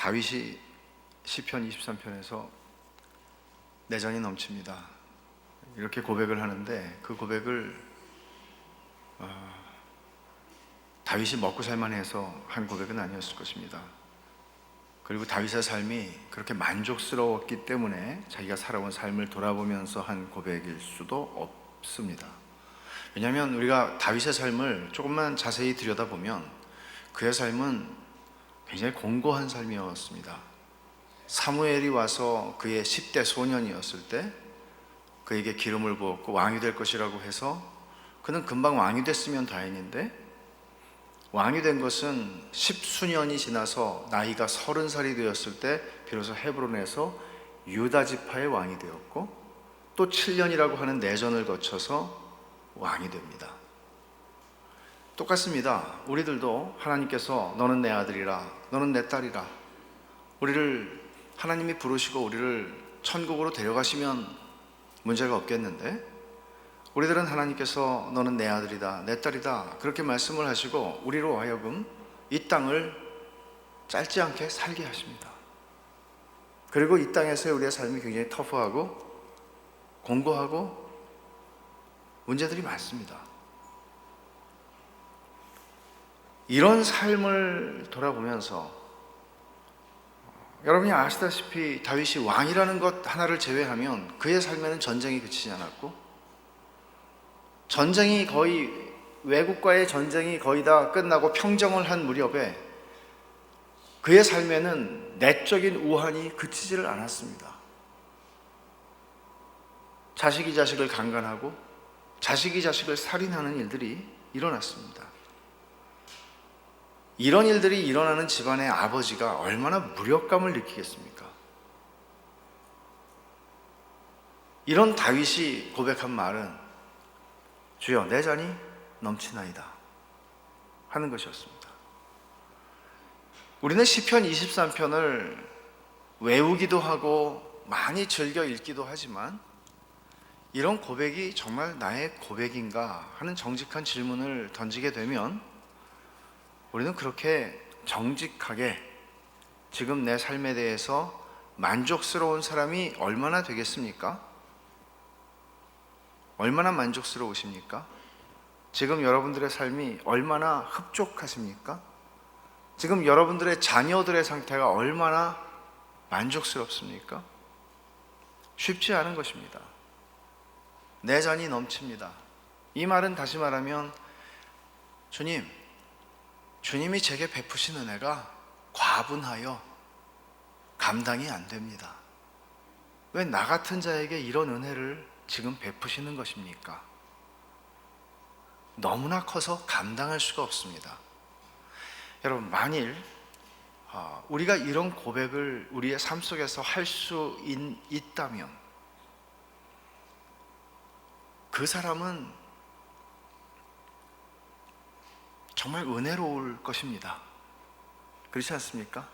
다윗이 시편 23편에서 내전이 넘칩니다. 이렇게 고백을 하는데 그 고백을 다윗이 먹고 살만해서 한 고백은 아니었을 것입니다. 그리고 다윗의 삶이 그렇게 만족스러웠기 때문에 자기가 살아온 삶을 돌아보면서 한 고백일 수도 없습니다. 왜냐하면 우리가 다윗의 삶을 조금만 자세히 들여다보면 그의 삶은 굉장히 공고한 삶이었습니다. 사무엘이 와서 그의 10대 소년이었을 때 그에게 기름을 부었고 왕이 될 것이라고 해서 그는 금방 왕이 됐으면 다행인데, 왕이 된 것은 10수년이 지나서 나이가 30살이 되었을 때 비로소 헤브론에서 유다 지파의 왕이 되었고, 또 7년이라고 하는 내전을 거쳐서 왕이 됩니다. 똑같습니다. 우리들도 하나님께서 너는 내 아들이라, 너는 내 딸이라, 우리를 하나님이 부르시고 우리를 천국으로 데려가시면 문제가 없겠는데, 우리들은 하나님께서 너는 내 아들이다, 내 딸이다 그렇게 말씀을 하시고 우리로 하여금 이 땅을 짧지 않게 살게 하십니다. 그리고 이 땅에서의 우리의 삶이 굉장히 터프하고 공고하고 문제들이 많습니다. 이런 삶을 돌아보면서 여러분이 아시다시피 다윗이 왕이라는 것 하나를 제외하면 그의 삶에는 전쟁이 그치지 않았고, 전쟁이 거의, 외국과의 전쟁이 거의 다 끝나고 평정을 한 무렵에 그의 삶에는 내적인 우환이 그치지를 않았습니다. 자식이 자식을 강간하고 자식이 자식을 살인하는 일들이 일어났습니다. 이런 일들이 일어나는 집안의 아버지가 얼마나 무력감을 느끼겠습니까? 이런 다윗이 고백한 말은 주여 내 잔이 넘치나이다 하는 것이었습니다. 우리는 시편 23편을 외우기도 하고 많이 즐겨 읽기도 하지만, 이런 고백이 정말 나의 고백인가 하는 정직한 질문을 던지게 되면 우리는 그렇게 정직하게 지금 내 삶에 대해서 만족스러운 사람이 얼마나 되겠습니까? 얼마나 만족스러우십니까? 지금 여러분들의 삶이 얼마나 흡족하십니까? 지금 여러분들의 자녀들의 상태가 얼마나 만족스럽습니까? 쉽지 않은 것입니다. 내 잔이 넘칩니다. 이 말은 다시 말하면 주님이 제게 베푸신 은혜가 과분하여 감당이 안 됩니다. 왜 나 같은 자에게 이런 은혜를 지금 베푸시는 것입니까? 너무나 커서 감당할 수가 없습니다. 여러분, 만일 우리가 이런 고백을 우리의 삶 속에서 할 수 있다면 그 사람은 정말 은혜로울 것입니다. 그렇지 않습니까?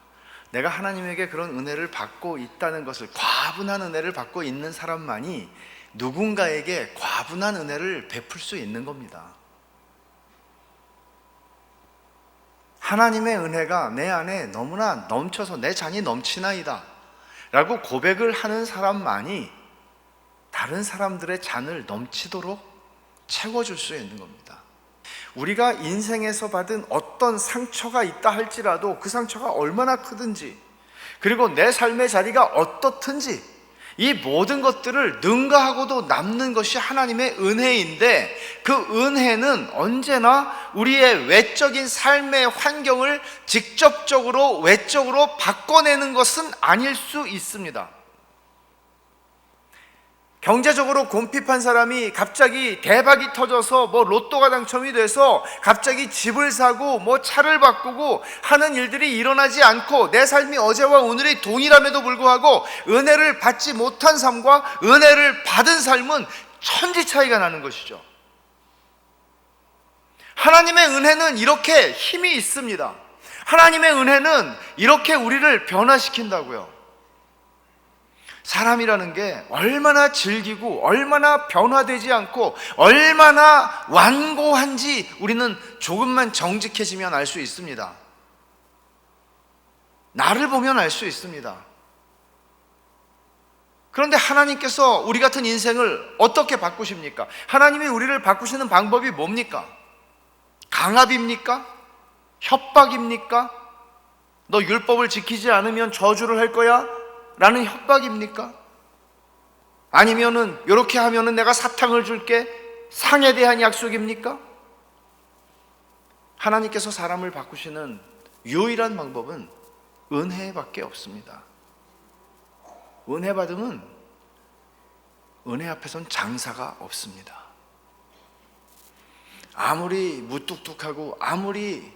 내가 하나님에게 그런 은혜를 받고 있다는 것을, 과분한 은혜를 받고 있는 사람만이 누군가에게 과분한 은혜를 베풀 수 있는 겁니다. 하나님의 은혜가 내 안에 너무나 넘쳐서 내 잔이 넘치나이다 라고 고백을 하는 사람만이 다른 사람들의 잔을 넘치도록 채워줄 수 있는 겁니다. 우리가 인생에서 받은 어떤 상처가 있다 할지라도 그 상처가 얼마나 크든지, 그리고 내 삶의 자리가 어떻든지, 이 모든 것들을 능가하고도 남는 것이 하나님의 은혜인데, 그 은혜는 언제나 우리의 외적인 삶의 환경을 직접적으로 외적으로 바꿔내는 것은 아닐 수 있습니다. 경제적으로 곰핍한 사람이 갑자기 대박이 터져서 로또가 당첨이 돼서 갑자기 집을 사고 차를 바꾸고 하는 일들이 일어나지 않고, 내 삶이 어제와 오늘이 동일함에도 불구하고 은혜를 받지 못한 삶과 은혜를 받은 삶은 천지 차이가 나는 것이죠. 하나님의 은혜는 이렇게 힘이 있습니다. 하나님의 은혜는 이렇게 우리를 변화시킨다고요. 사람이라는 게 얼마나 즐기고 얼마나 변화되지 않고 얼마나 완고한지 우리는 조금만 정직해지면 알 수 있습니다. 나를 보면 알 수 있습니다. 그런데 하나님께서 우리 같은 인생을 어떻게 바꾸십니까? 하나님이 우리를 바꾸시는 방법이 뭡니까? 강압입니까? 협박입니까? 너 율법을 지키지 않으면 저주를 할 거야? 라는 협박입니까? 아니면은 이렇게 하면은 내가 사탕을 줄게, 상에 대한 약속입니까? 하나님께서 사람을 바꾸시는 유일한 방법은 은혜밖에 없습니다. 은혜 받으면 은혜 앞에선 장사가 없습니다. 아무리 무뚝뚝하고 아무리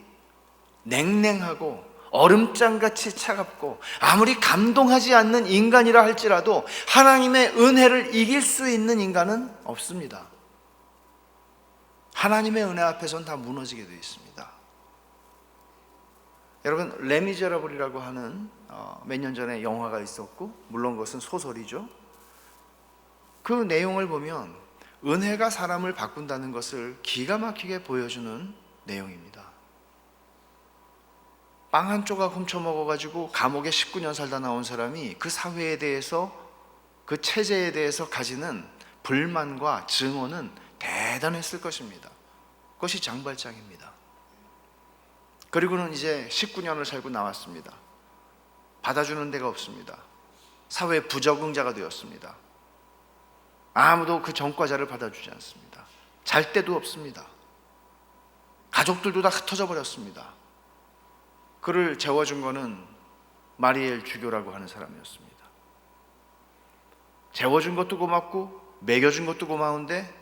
냉랭하고 얼음장같이 차갑고 아무리 감동하지 않는 인간이라 할지라도 하나님의 은혜를 이길 수 있는 인간은 없습니다. 하나님의 은혜 앞에선 다 무너지게 되어 있습니다. 여러분, 레미제라블이라고 하는 몇 년 전에 영화가 있었고, 물론 그것은 소설이죠. 그 내용을 보면 은혜가 사람을 바꾼다는 것을 기가 막히게 보여주는 내용입니다. 빵 한 조각 훔쳐 먹어가지고 감옥에 19년 살다 나온 사람이 그 사회에 대해서, 그 체제에 대해서 가지는 불만과 증오는 대단했을 것입니다. 그것이 장발장입니다. 그리고는 이제 19년을 살고 나왔습니다. 받아주는 데가 없습니다. 사회 부적응자가 되었습니다. 아무도 그 전과자를 받아주지 않습니다. 잘 데도 없습니다. 가족들도 다 흩어져 버렸습니다. 그를 재워준 거는 마리엘 주교라고 하는 사람이었습니다. 재워준 것도 고맙고 먹여준 것도 고마운데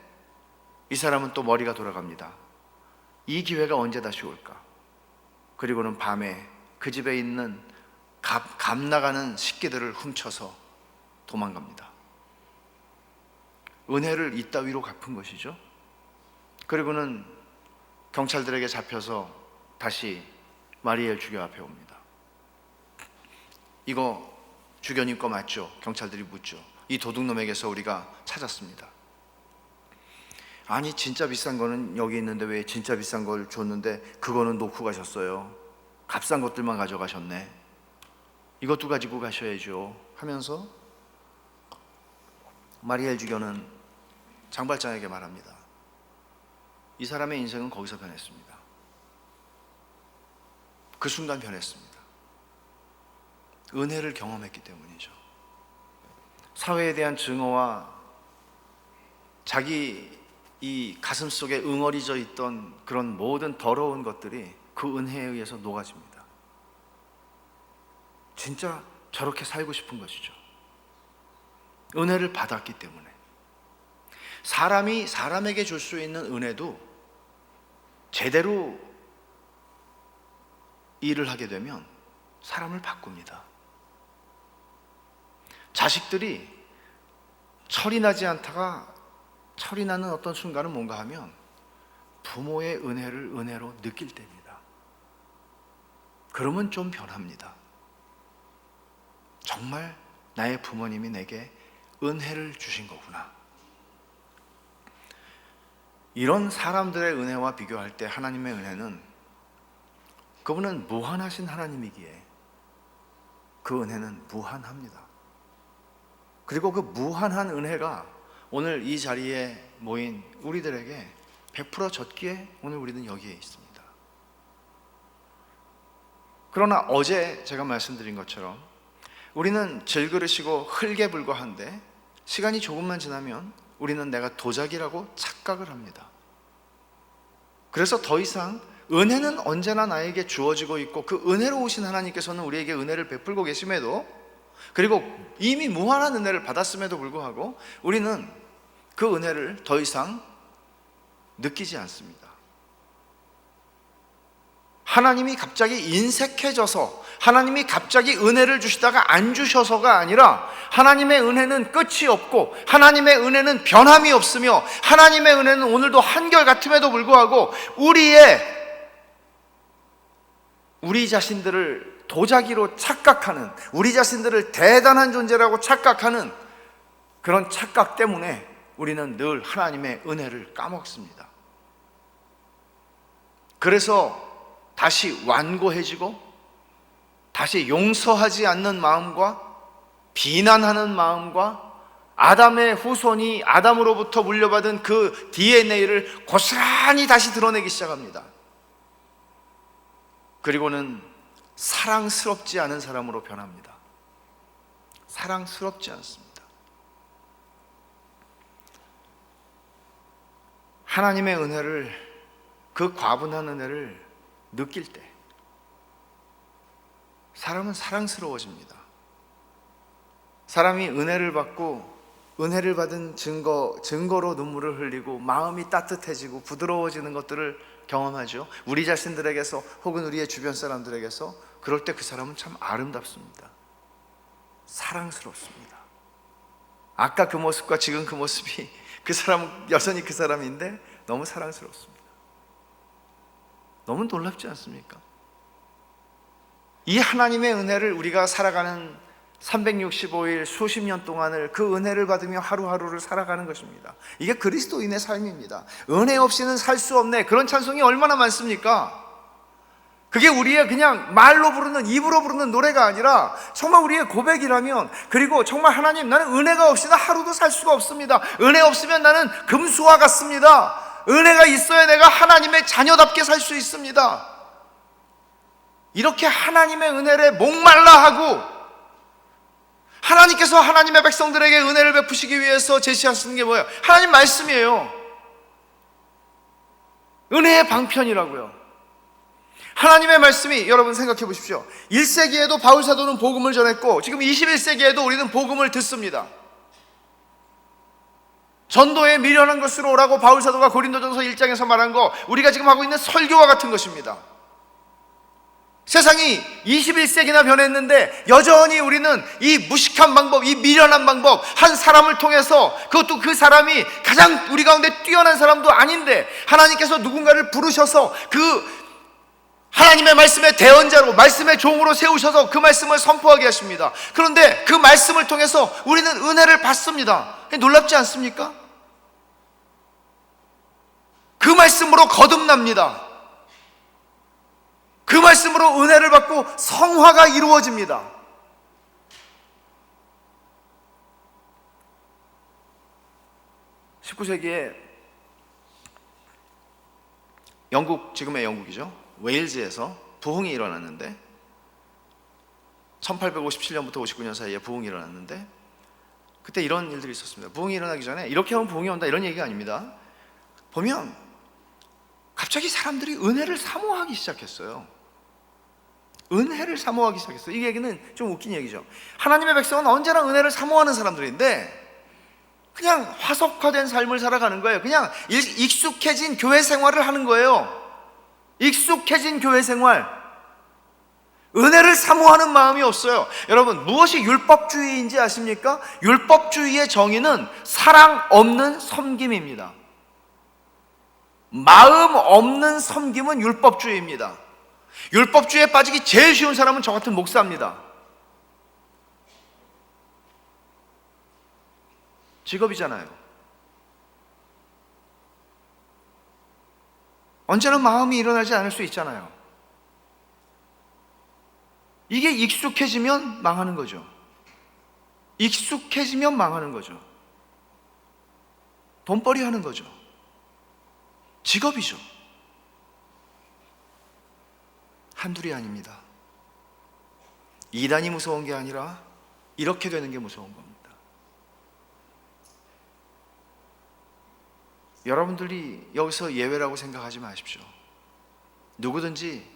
이 사람은 또 머리가 돌아갑니다. 이 기회가 언제 다시 올까? 그리고는 밤에 그 집에 있는 값 나가는 식기들을 훔쳐서 도망갑니다. 은혜를 이따위로 갚은 것이죠. 그리고는 경찰들에게 잡혀서 다시 마리엘 주교 앞에 옵니다. 이거 주교님 거 맞죠? 경찰들이 묻죠. 이 도둑놈에게서 우리가 찾았습니다. 아니, 진짜 비싼 거는 여기 있는데 왜 진짜 비싼 걸 줬는데 그거는 놓고 가셨어요? 값싼 것들만 가져가셨네. 이것도 가지고 가셔야죠 하면서 마리엘 주교는 장발장에게 말합니다. 이 사람의 인생은 거기서 변했습니다. 그 순간 변했습니다. 은혜를 경험했기 때문이죠. 사회에 대한 증오와 자기 이 가슴 속에 응어리져 있던 그런 모든 더러운 것들이 그 은혜에 의해서 녹아집니다. 진짜 저렇게 살고 싶은 것이죠. 은혜를 받았기 때문에. 사람이 사람에게 줄 수 있는 은혜도 제대로 일을 하게 되면 사람을 바꿉니다. 자식들이 철이 나지 않다가 철이 나는 어떤 순간은 뭔가 하면 부모의 은혜를 은혜로 느낄 때입니다. 그러면 좀 변합니다. 정말 나의 부모님이 내게 은혜를 주신 거구나. 이런 사람들의 은혜와 비교할 때 하나님의 은혜는, 그분은 무한하신 하나님이기에 그 은혜는 무한합니다. 그리고 그 무한한 은혜가 오늘 이 자리에 모인 우리들에게 베풀어졌기에 오늘 우리는 여기에 있습니다. 그러나 어제 제가 말씀드린 것처럼 우리는 질그릇이고 흙에 불과한데 시간이 조금만 지나면 우리는 내가 도자기라고 착각을 합니다. 그래서 더 이상 은혜는 언제나 나에게 주어지고 있고 그 은혜로우신 하나님께서는 우리에게 은혜를 베풀고 계심에도, 그리고 이미 무한한 은혜를 받았음에도 불구하고 우리는 그 은혜를 더 이상 느끼지 않습니다. 하나님이 갑자기 인색해져서, 하나님이 갑자기 은혜를 주시다가 안 주셔서가 아니라 하나님의 은혜는 끝이 없고 하나님의 은혜는 변함이 없으며 하나님의 은혜는 오늘도 한결같음에도 불구하고 우리 자신들을 도자기로 착각하는, 우리 자신들을 대단한 존재라고 착각하는 그런 착각 때문에 우리는 늘 하나님의 은혜를 까먹습니다. 그래서 다시 완고해지고 다시 용서하지 않는 마음과 비난하는 마음과 아담의 후손이 아담으로부터 물려받은 그 DNA를 고스란히 다시 드러내기 시작합니다. 그리고는 사랑스럽지 않은 사람으로 변합니다. 사랑스럽지 않습니다. 하나님의 은혜를, 그 과분한 은혜를 느낄 때 사람은 사랑스러워집니다. 사람이 은혜를 받고 은혜를 받은 증거로 눈물을 흘리고 마음이 따뜻해지고 부드러워지는 것들을 경험하죠. 우리 자신들에게서 혹은 우리의 주변 사람들에게서. 그럴 때 그 사람은 참 아름답습니다. 사랑스럽습니다. 아까 그 모습과 지금 그 모습이, 그 사람은 여전히 그 사람인데 너무 사랑스럽습니다. 너무 놀랍지 않습니까? 이 하나님의 은혜를 우리가 살아가는 365일 수십 년 동안을 그 은혜를 받으며 하루하루를 살아가는 것입니다. 이게 그리스도인의 삶입니다. 은혜 없이는 살 수 없네, 그런 찬송이 얼마나 많습니까? 그게 우리의 그냥 말로 부르는, 입으로 부르는 노래가 아니라 정말 우리의 고백이라면, 그리고 정말 하나님, 나는 은혜가 없이는 하루도 살 수가 없습니다. 은혜 없으면 나는 금수와 같습니다. 은혜가 있어야 내가 하나님의 자녀답게 살 수 있습니다. 이렇게 하나님의 은혜를 목말라 하고 하나님께서 하나님의 백성들에게 은혜를 베푸시기 위해서 제시하시는 게 뭐예요? 하나님 말씀이에요. 은혜의 방편이라고요. 하나님의 말씀이, 여러분 생각해 보십시오. 1세기에도 바울사도는 복음을 전했고 지금 21세기에도 우리는 복음을 듣습니다. 전도에 미련한 것으로 오라고 바울사도가 고린도전서 1장에서 말한 거, 우리가 지금 하고 있는 설교와 같은 것입니다. 세상이 21세기나 변했는데 여전히 우리는 이 무식한 방법, 이 미련한 방법, 한 사람을 통해서, 그것도 그 사람이 가장 우리 가운데 뛰어난 사람도 아닌데 하나님께서 누군가를 부르셔서 그 하나님의 말씀의 대언자로, 말씀의 종으로 세우셔서 그 말씀을 선포하게 하십니다. 그런데 그 말씀을 통해서 우리는 은혜를 받습니다. 놀랍지 않습니까? 그 말씀으로 거듭납니다. 그 말씀으로 은혜를 받고 성화가 이루어집니다. (19세기에) 영국, 지금의 영국이죠, 웨일즈에서 부흥이 일어났는데 1857년부터 59년 사이에 부흥이 일어났는데 그때 이런 일들이 있었습니다. 부흥이 일어나기 전에, 이렇게 하면 부흥이 온다 이런 얘기가 아닙니다. 보면 갑자기 사람들이 은혜를 사모하기 시작했어요. 은혜를 사모하기 시작했어요. 이 얘기는 좀 웃긴 얘기죠. 하나님의 백성은 언제나 은혜를 사모하는 사람들인데 그냥 화석화된 삶을 살아가는 거예요. 그냥 익숙해진 교회 생활을 하는 거예요. 익숙해진 교회 생활. 은혜를 사모하는 마음이 없어요. 여러분, 무엇이 율법주의인지 아십니까? 율법주의의 정의는 사랑 없는 섬김입니다. 마음 없는 섬김은 율법주의입니다. 율법주의에 빠지기 제일 쉬운 사람은 저 같은 목사입니다. 직업이잖아요. 언제나 마음이 일어나지 않을 수 있잖아요. 이게 익숙해지면 망하는 거죠. 익숙해지면 망하는 거죠. 돈벌이 하는 거죠. 직업이죠. 한둘이 아닙니다. 이단이 무서운 게 아니라 이렇게 되는 게 무서운 겁니다. 여러분들이 여기서 예외라고 생각하지 마십시오. 누구든지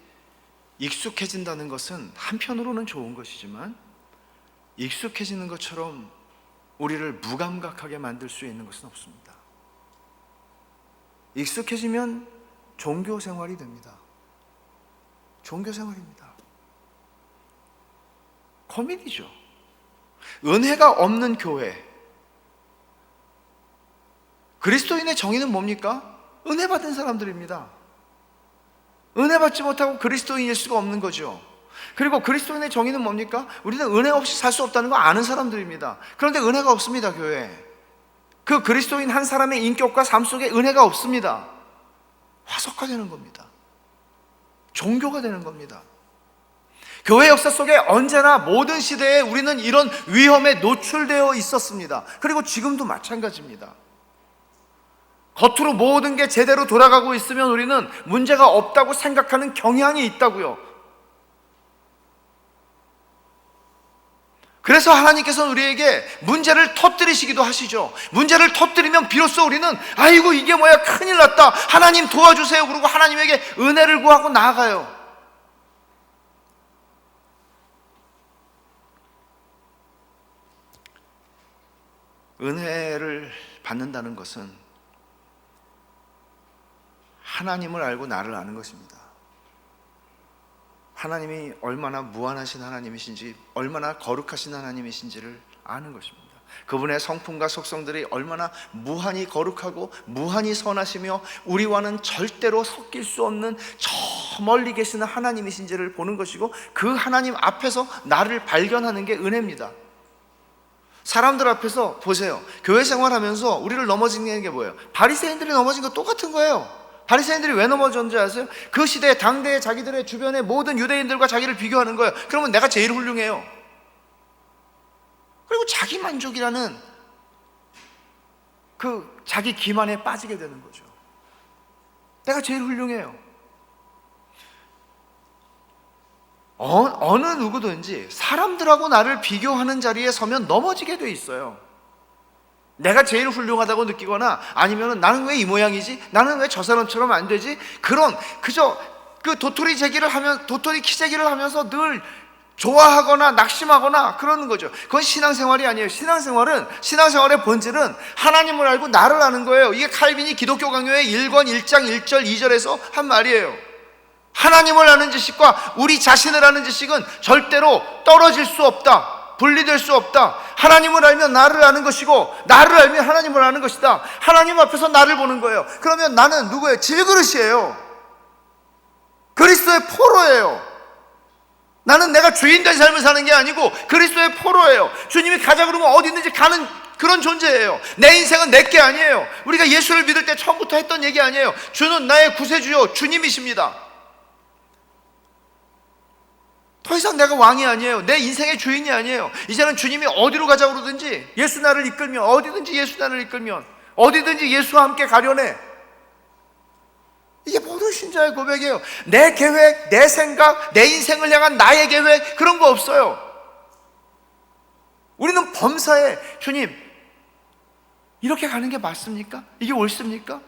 익숙해진다는 것은 한편으로는 좋은 것이지만 익숙해지는 것처럼 우리를 무감각하게 만들 수 있는 것은 없습니다. 익숙해지면 종교 생활이 됩니다. 종교 생활입니다. 코미디죠. 은혜가 없는 교회. 그리스도인의 정의는 뭡니까? 은혜 받은 사람들입니다. 은혜 받지 못하고 그리스도인일 수가 없는 거죠. 그리고 그리스도인의 정의는 뭡니까? 우리는 은혜 없이 살 수 없다는 거 아는 사람들입니다. 그런데 은혜가 없습니다, 교회에. 그 그리스도인 한 사람의 인격과 삶 속에 은혜가 없습니다. 화석화되는 겁니다. 종교가 되는 겁니다. 교회 역사 속에 언제나 모든 시대에 우리는 이런 위험에 노출되어 있었습니다. 그리고 지금도 마찬가지입니다. 겉으로 모든 게 제대로 돌아가고 있으면 우리는 문제가 없다고 생각하는 경향이 있다고요. 그래서 하나님께서는 우리에게 문제를 터뜨리시기도 하시죠. 문제를 터뜨리면 비로소 우리는 아이고 이게 뭐야, 큰일 났다, 하나님 도와주세요, 그러고 하나님에게 은혜를 구하고 나아가요. 은혜를 받는다는 것은 하나님을 알고 나를 아는 것입니다. 하나님이 얼마나 무한하신 하나님이신지, 얼마나 거룩하신 하나님이신지를 아는 것입니다. 그분의 성품과 속성들이 얼마나 무한히 거룩하고 무한히 선하시며 우리와는 절대로 섞일 수 없는 저 멀리 계시는 하나님이신지를 보는 것이고, 그 하나님 앞에서 나를 발견하는 게 은혜입니다. 사람들 앞에서 보세요. 교회 생활하면서 우리를 넘어지는 게 뭐예요? 바리새인들이 넘어진 거 똑같은 거예요. 바리새인들이 왜 넘어졌는지 아세요? 그 시대에 당대에 자기들의 주변의 모든 유대인들과 자기를 비교하는 거예요. 그러면 내가 제일 훌륭해요. 그리고 자기 만족이라는 그 자기 기만에 빠지게 되는 거죠. 내가 제일 훌륭해요. 어느 누구든지 사람들하고 나를 비교하는 자리에 서면 넘어지게 돼 있어요. 내가 제일 훌륭하다고 느끼거나, 아니면 나는 왜 이 모양이지? 나는 왜 저 사람처럼 안 되지? 그저 그 도토리 키재기를 하면서 늘 좋아하거나 낙심하거나 그러는 거죠. 그건 신앙생활이 아니에요. 신앙생활의 본질은 하나님을 알고 나를 아는 거예요. 이게 칼빈이 기독교 강요의 1권 1장 1절 2절에서 한 말이에요. 하나님을 아는 지식과 우리 자신을 아는 지식은 절대로 떨어질 수 없다, 분리될 수 없다. 하나님을 알면 나를 아는 것이고, 나를 알면 하나님을 아는 것이다. 하나님 앞에서 나를 보는 거예요. 그러면 나는 누구예요? 질그릇이에요. 그리스도의 포로예요. 나는 내가 주인 된 삶을 사는 게 아니고 그리스도의 포로예요. 주님이 가자 그러면 어디든지 가는 그런 존재예요. 내 인생은 내 게 아니에요. 우리가 예수를 믿을 때 처음부터 했던 얘기 아니에요. 주는 나의 구세주요 주님이십니다. 더 이상 내가 왕이 아니에요. 내 인생의 주인이 아니에요. 이제는 주님이 어디로 가자고 그러든지, 예수 나를 이끌면, 어디든지 예수 나를 이끌면, 어디든지 예수와 함께 가려네. 이게 모든 신자의 고백이에요. 내 계획, 내 생각, 내 인생을 향한 나의 계획, 그런 거 없어요. 우리는 범사에 주님, 이렇게 가는 게 맞습니까? 이게 옳습니까?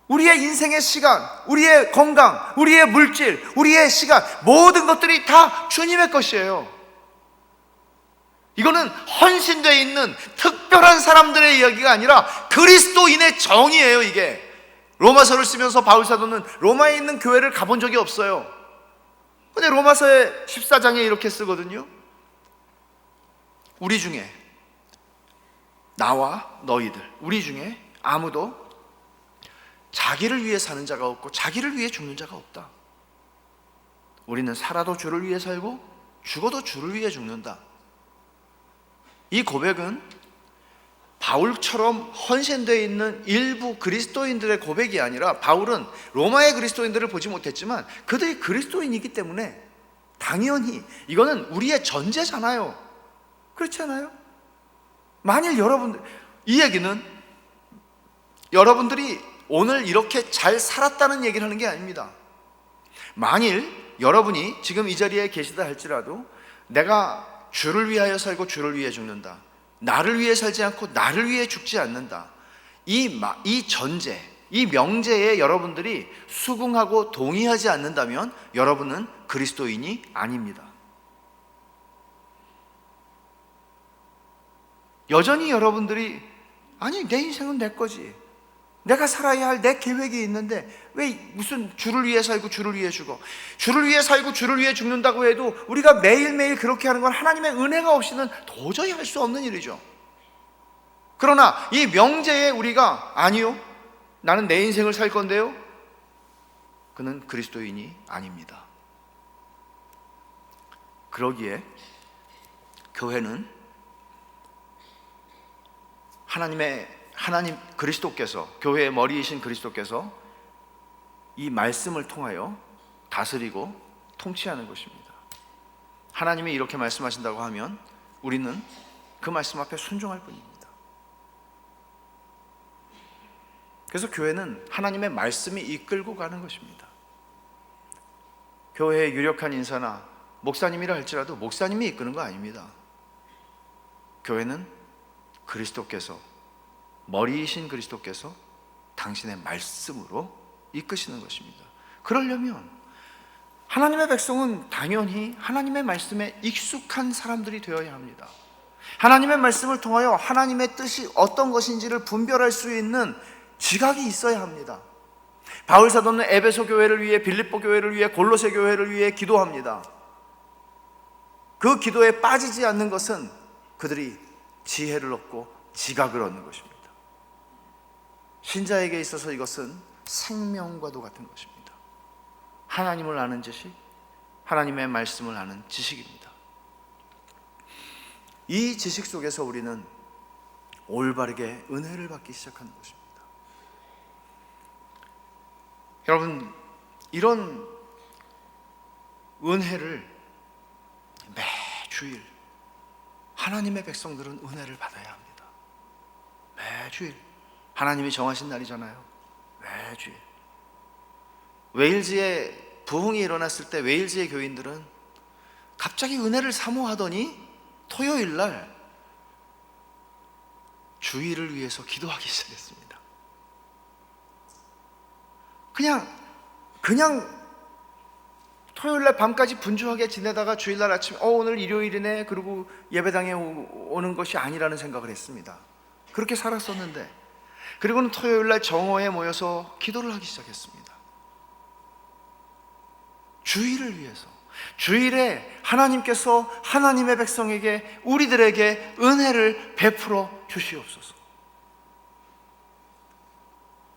우리의 인생의 시간, 우리의 건강, 우리의 물질, 우리의 시간, 모든 것들이 다 주님의 것이에요. 이거는 헌신되어 있는 특별한 사람들의 이야기가 아니라 그리스도인의 정의예요. 이게 로마서를 쓰면서 바울 사도는 로마에 있는 교회를 가본 적이 없어요. 근데 로마서의 14장에 이렇게 쓰거든요. 우리 중에, 나와 너희들, 우리 중에 아무도 자기를 위해 사는 자가 없고 자기를 위해 죽는 자가 없다. 우리는 살아도 주를 위해 살고 죽어도 주를 위해 죽는다. 이 고백은 바울처럼 헌신되어 있는 일부 그리스도인들의 고백이 아니라, 바울은 로마의 그리스도인들을 보지 못했지만 그들이 그리스도인이기 때문에 당연히 이거는 우리의 전제잖아요. 그렇지 않아요? 만일 이 얘기는 여러분들이 오늘 이렇게 잘 살았다는 얘기를 하는 게 아닙니다. 만일 여러분이 지금 이 자리에 계시다 할지라도 내가 주를 위하여 살고 주를 위해 죽는다, 나를 위해 살지 않고 나를 위해 죽지 않는다, 이 전제, 이 명제에 여러분들이 수긍하고 동의하지 않는다면 여러분은 그리스도인이 아닙니다. 여전히 여러분들이 아니 내 인생은 내 거지, 내가 살아야 할 내 계획이 있는데 왜 무슨 주를 위해 살고 주를 위해 죽어. 주를 위해 살고 주를 위해 죽는다고 해도 우리가 매일매일 그렇게 하는 건 하나님의 은혜가 없이는 도저히 할 수 없는 일이죠. 그러나 이 명제에 우리가 아니요, 나는 내 인생을 살 건데요, 그는 그리스도인이 아닙니다. 그러기에 교회는 하나님 그리스도께서, 교회의 머리이신 그리스도께서 이 말씀을 통하여 다스리고 통치하는 것입니다. 하나님이 이렇게 말씀하신다고 하면 우리는 그 말씀 앞에 순종할 뿐입니다. 그래서 교회는 하나님의 말씀이 이끌고 가는 것입니다. 교회의 유력한 인사나 목사님이라 할지라도 목사님이 이끄는 거 아닙니다. 교회는 그리스도께서, 머리이신 그리스도께서 당신의 말씀으로 이끄시는 것입니다. 그러려면 하나님의 백성은 당연히 하나님의 말씀에 익숙한 사람들이 되어야 합니다. 하나님의 말씀을 통하여 하나님의 뜻이 어떤 것인지를 분별할 수 있는 지각이 있어야 합니다. 바울 사도는 에베소 교회를 위해, 빌립보 교회를 위해, 골로새 교회를 위해 기도합니다. 그 기도에 빠지지 않는 것은 그들이 지혜를 얻고 지각을 얻는 것입니다. 신자에게 있어서 이것은 생명과도 같은 것입니다. 하나님을 아는 지식, 하나님의 말씀을 아는 지식입니다. 이 지식 속에서 우리는 올바르게 은혜를 받기 시작하는 것입니다. 여러분, 이런 은혜를 매주일 하나님의 백성들은 은혜를 받아야 합니다. 매주일 하나님이 정하신 날이잖아요. 매주일. 웨일즈에 부흥이 일어났을 때 웨일즈의 교인들은 갑자기 은혜를 사모하더니 토요일 날 주일을 위해서 기도하기 시작했습니다. 그냥 토요일날 밤까지 분주하게 지내다가 주일날 아침 오늘 일요일이네 그리고 예배당에 오는 것이 아니라는 생각을 했습니다. 그렇게 살았었는데, 그리고는 토요일날 정오에 모여서 기도를 하기 시작했습니다. 주일을 위해서, 주일에 하나님께서 하나님의 백성에게, 우리들에게 은혜를 베풀어 주시옵소서.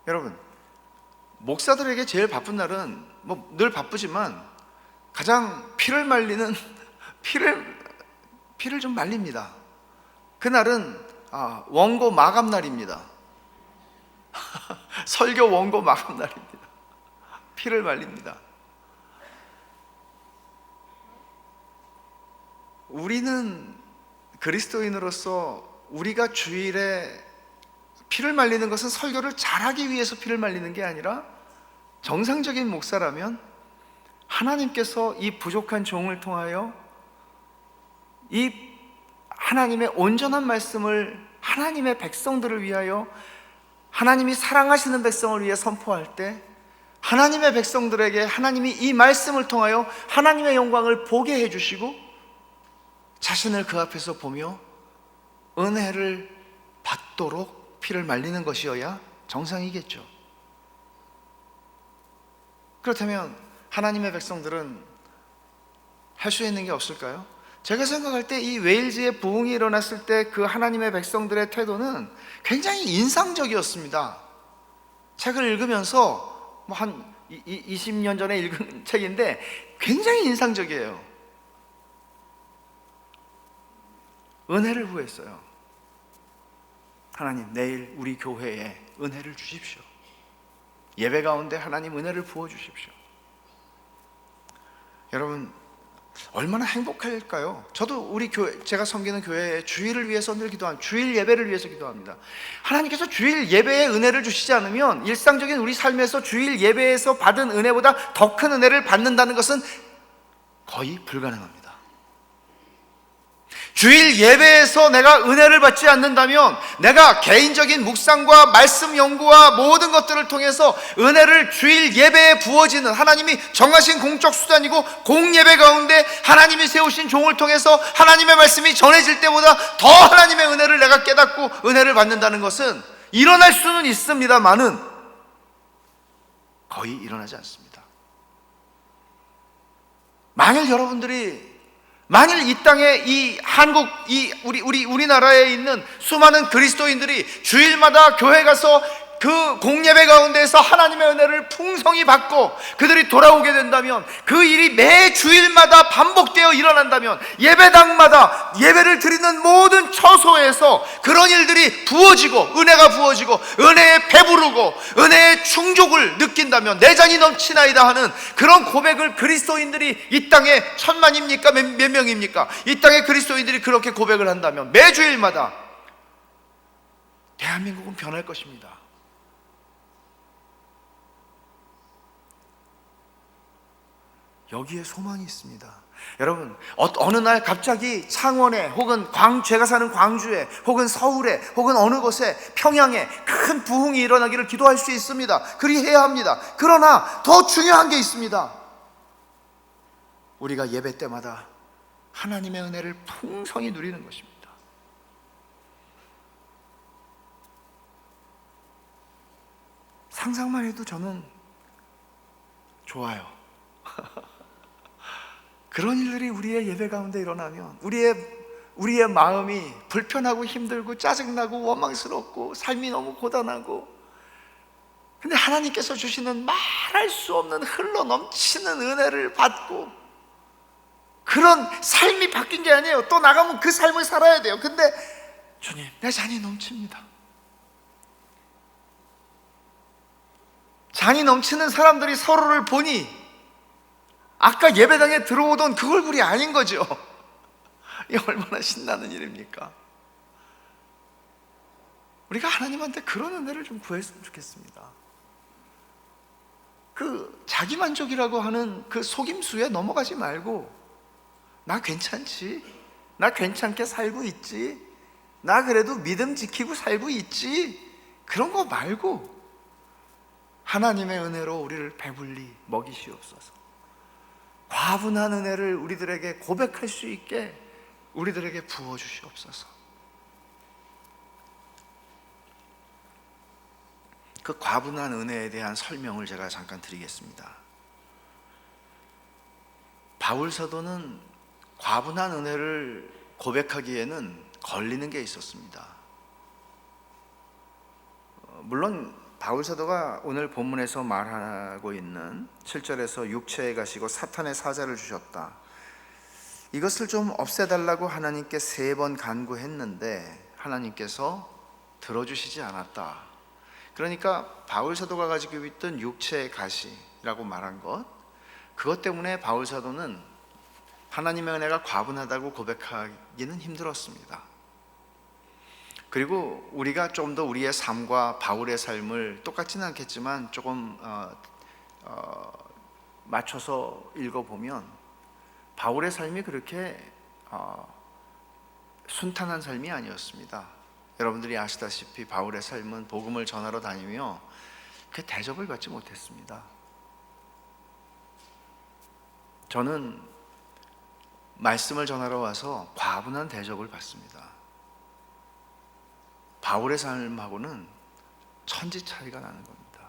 여러분, 목사들에게 제일 바쁜 날은 뭐 늘 바쁘지만 가장 피를 말리는 피를 좀 말립니다. 그날은 원고 마감 날입니다. 설교 원고 마감 날입니다. 피를 말립니다. 우리는 그리스도인으로서 우리가 주일에 피를 말리는 것은 설교를 잘하기 위해서 피를 말리는 게 아니라, 정상적인 목사라면 하나님께서 이 부족한 종을 통하여 이 하나님의 온전한 말씀을 하나님의 백성들을 위하여, 하나님이 사랑하시는 백성을 위해 선포할 때 하나님의 백성들에게 하나님이 이 말씀을 통하여 하나님의 영광을 보게 해주시고 자신을 그 앞에서 보며 은혜를 받도록 피를 말리는 것이어야 정상이겠죠. 그렇다면 하나님의 백성들은 할 수 있는 게 없을까요? 제가 생각할 때 이 웨일즈의 부흥이 일어났을 때 그 하나님의 백성들의 태도는 굉장히 인상적이었습니다. 책을 읽으면서 한 20년 전에 읽은 책인데 굉장히 인상적이에요. 은혜를 구했어요. 하나님, 내일 우리 교회에 은혜를 주십시오. 예배 가운데 하나님 은혜를 부어주십시오. 여러분, 얼마나 행복할까요? 저도 우리 교회, 제가 섬기는 교회의 주일을 위해서 늘 기도합니다. 주일 예배를 위해서 기도합니다. 하나님께서 주일 예배에 은혜를 주시지 않으면 일상적인 우리 삶에서 주일 예배에서 받은 은혜보다 더 큰 은혜를 받는다는 것은 거의 불가능합니다. 주일 예배에서 내가 은혜를 받지 않는다면, 내가 개인적인 묵상과 말씀 연구와 모든 것들을 통해서 은혜를 주일 예배에 부어지는, 하나님이 정하신 공적 수단이고 공예배 가운데 하나님이 세우신 종을 통해서 하나님의 말씀이 전해질 때보다 더 하나님의 은혜를 내가 깨닫고 은혜를 받는다는 것은 일어날 수는 있습니다만은 거의 일어나지 않습니다. 만일 이 땅에, 이 한국, 우리나라에 있는 수많은 그리스도인들이 주일마다 교회 가서 그 공예배 가운데서 하나님의 은혜를 풍성히 받고 그들이 돌아오게 된다면, 그 일이 매 주일마다 반복되어 일어난다면, 예배당마다 예배를 드리는 모든 처소에서 그런 일들이 부어지고, 은혜가 부어지고, 은혜에 배부르고 은혜의 충족을 느낀다면, 내 잔이 넘치나이다 하는 그런 고백을 그리스도인들이, 이 땅에 1000만입니까? 몇 명입니까? 이 땅에 그리스도인들이 그렇게 고백을 한다면 매주일마다 대한민국은 변할 것입니다. 여기에 소망이 있습니다. 여러분, 어느 날 갑자기 창원에, 혹은 제가 사는 광주에, 혹은 서울에, 혹은 어느 곳에, 평양에 큰 부흥이 일어나기를 기도할 수 있습니다. 그리해야 합니다. 그러나 더 중요한 게 있습니다. 우리가 예배 때마다 하나님의 은혜를 풍성히 누리는 것입니다. 상상만 해도 저는 좋아요. 그런 일들이 우리의 예배 가운데 일어나면 우리의 마음이 불편하고 힘들고 짜증나고 원망스럽고 삶이 너무 고단하고, 근데 하나님께서 주시는 말할 수 없는 흘러 넘치는 은혜를 받고, 그런 삶이 바뀐 게 아니에요. 또 나가면 그 삶을 살아야 돼요. 근데 주님, 내 잔이 넘칩니다. 잔이 넘치는 사람들이 서로를 보니 아까 예배당에 들어오던 그 얼굴이 아닌 거죠. 이게 얼마나 신나는 일입니까? 우리가 하나님한테 그런 은혜를 좀 구했으면 좋겠습니다. 그 자기만족이라고 하는 그 속임수에 넘어가지 말고, 나 괜찮지? 나 괜찮게 살고 있지? 나 그래도 믿음 지키고 살고 있지? 그런 거 말고 하나님의 은혜로 우리를 배불리 먹이시옵소서. 과분한 은혜를 우리들에게 고백할 수 있게 우리들에게 부어주시옵소서. 그 과분한 은혜에 대한 설명을 제가 잠깐 드리겠습니다. 바울 사도는 과분한 은혜를 고백하기에는 걸리는 게 있었습니다. 물론 바울 사도가 오늘 본문에서 말하고 있는 7절에서 육체에 가시고 사탄의 사자를 주셨다, 이것을 좀 없애달라고 하나님께 3번 간구했는데 하나님께서 들어주시지 않았다. 그러니까 바울 사도가 가지고 있던 육체의 가시라고 말한 것, 그것 때문에 바울 사도는 하나님의 은혜가 과분하다고 고백하기는 힘들었습니다. 그리고 우리가 좀 더 우리의 삶과 바울의 삶을 똑같지는 않겠지만 조금 맞춰서 읽어보면, 바울의 삶이 그렇게 순탄한 삶이 아니었습니다. 여러분들이 아시다시피 바울의 삶은 복음을 전하러 다니며 그 대접을 받지 못했습니다. 저는 말씀을 전하러 와서 과분한 대접을 받습니다. 바울의 삶하고는 천지 차이가 나는 겁니다.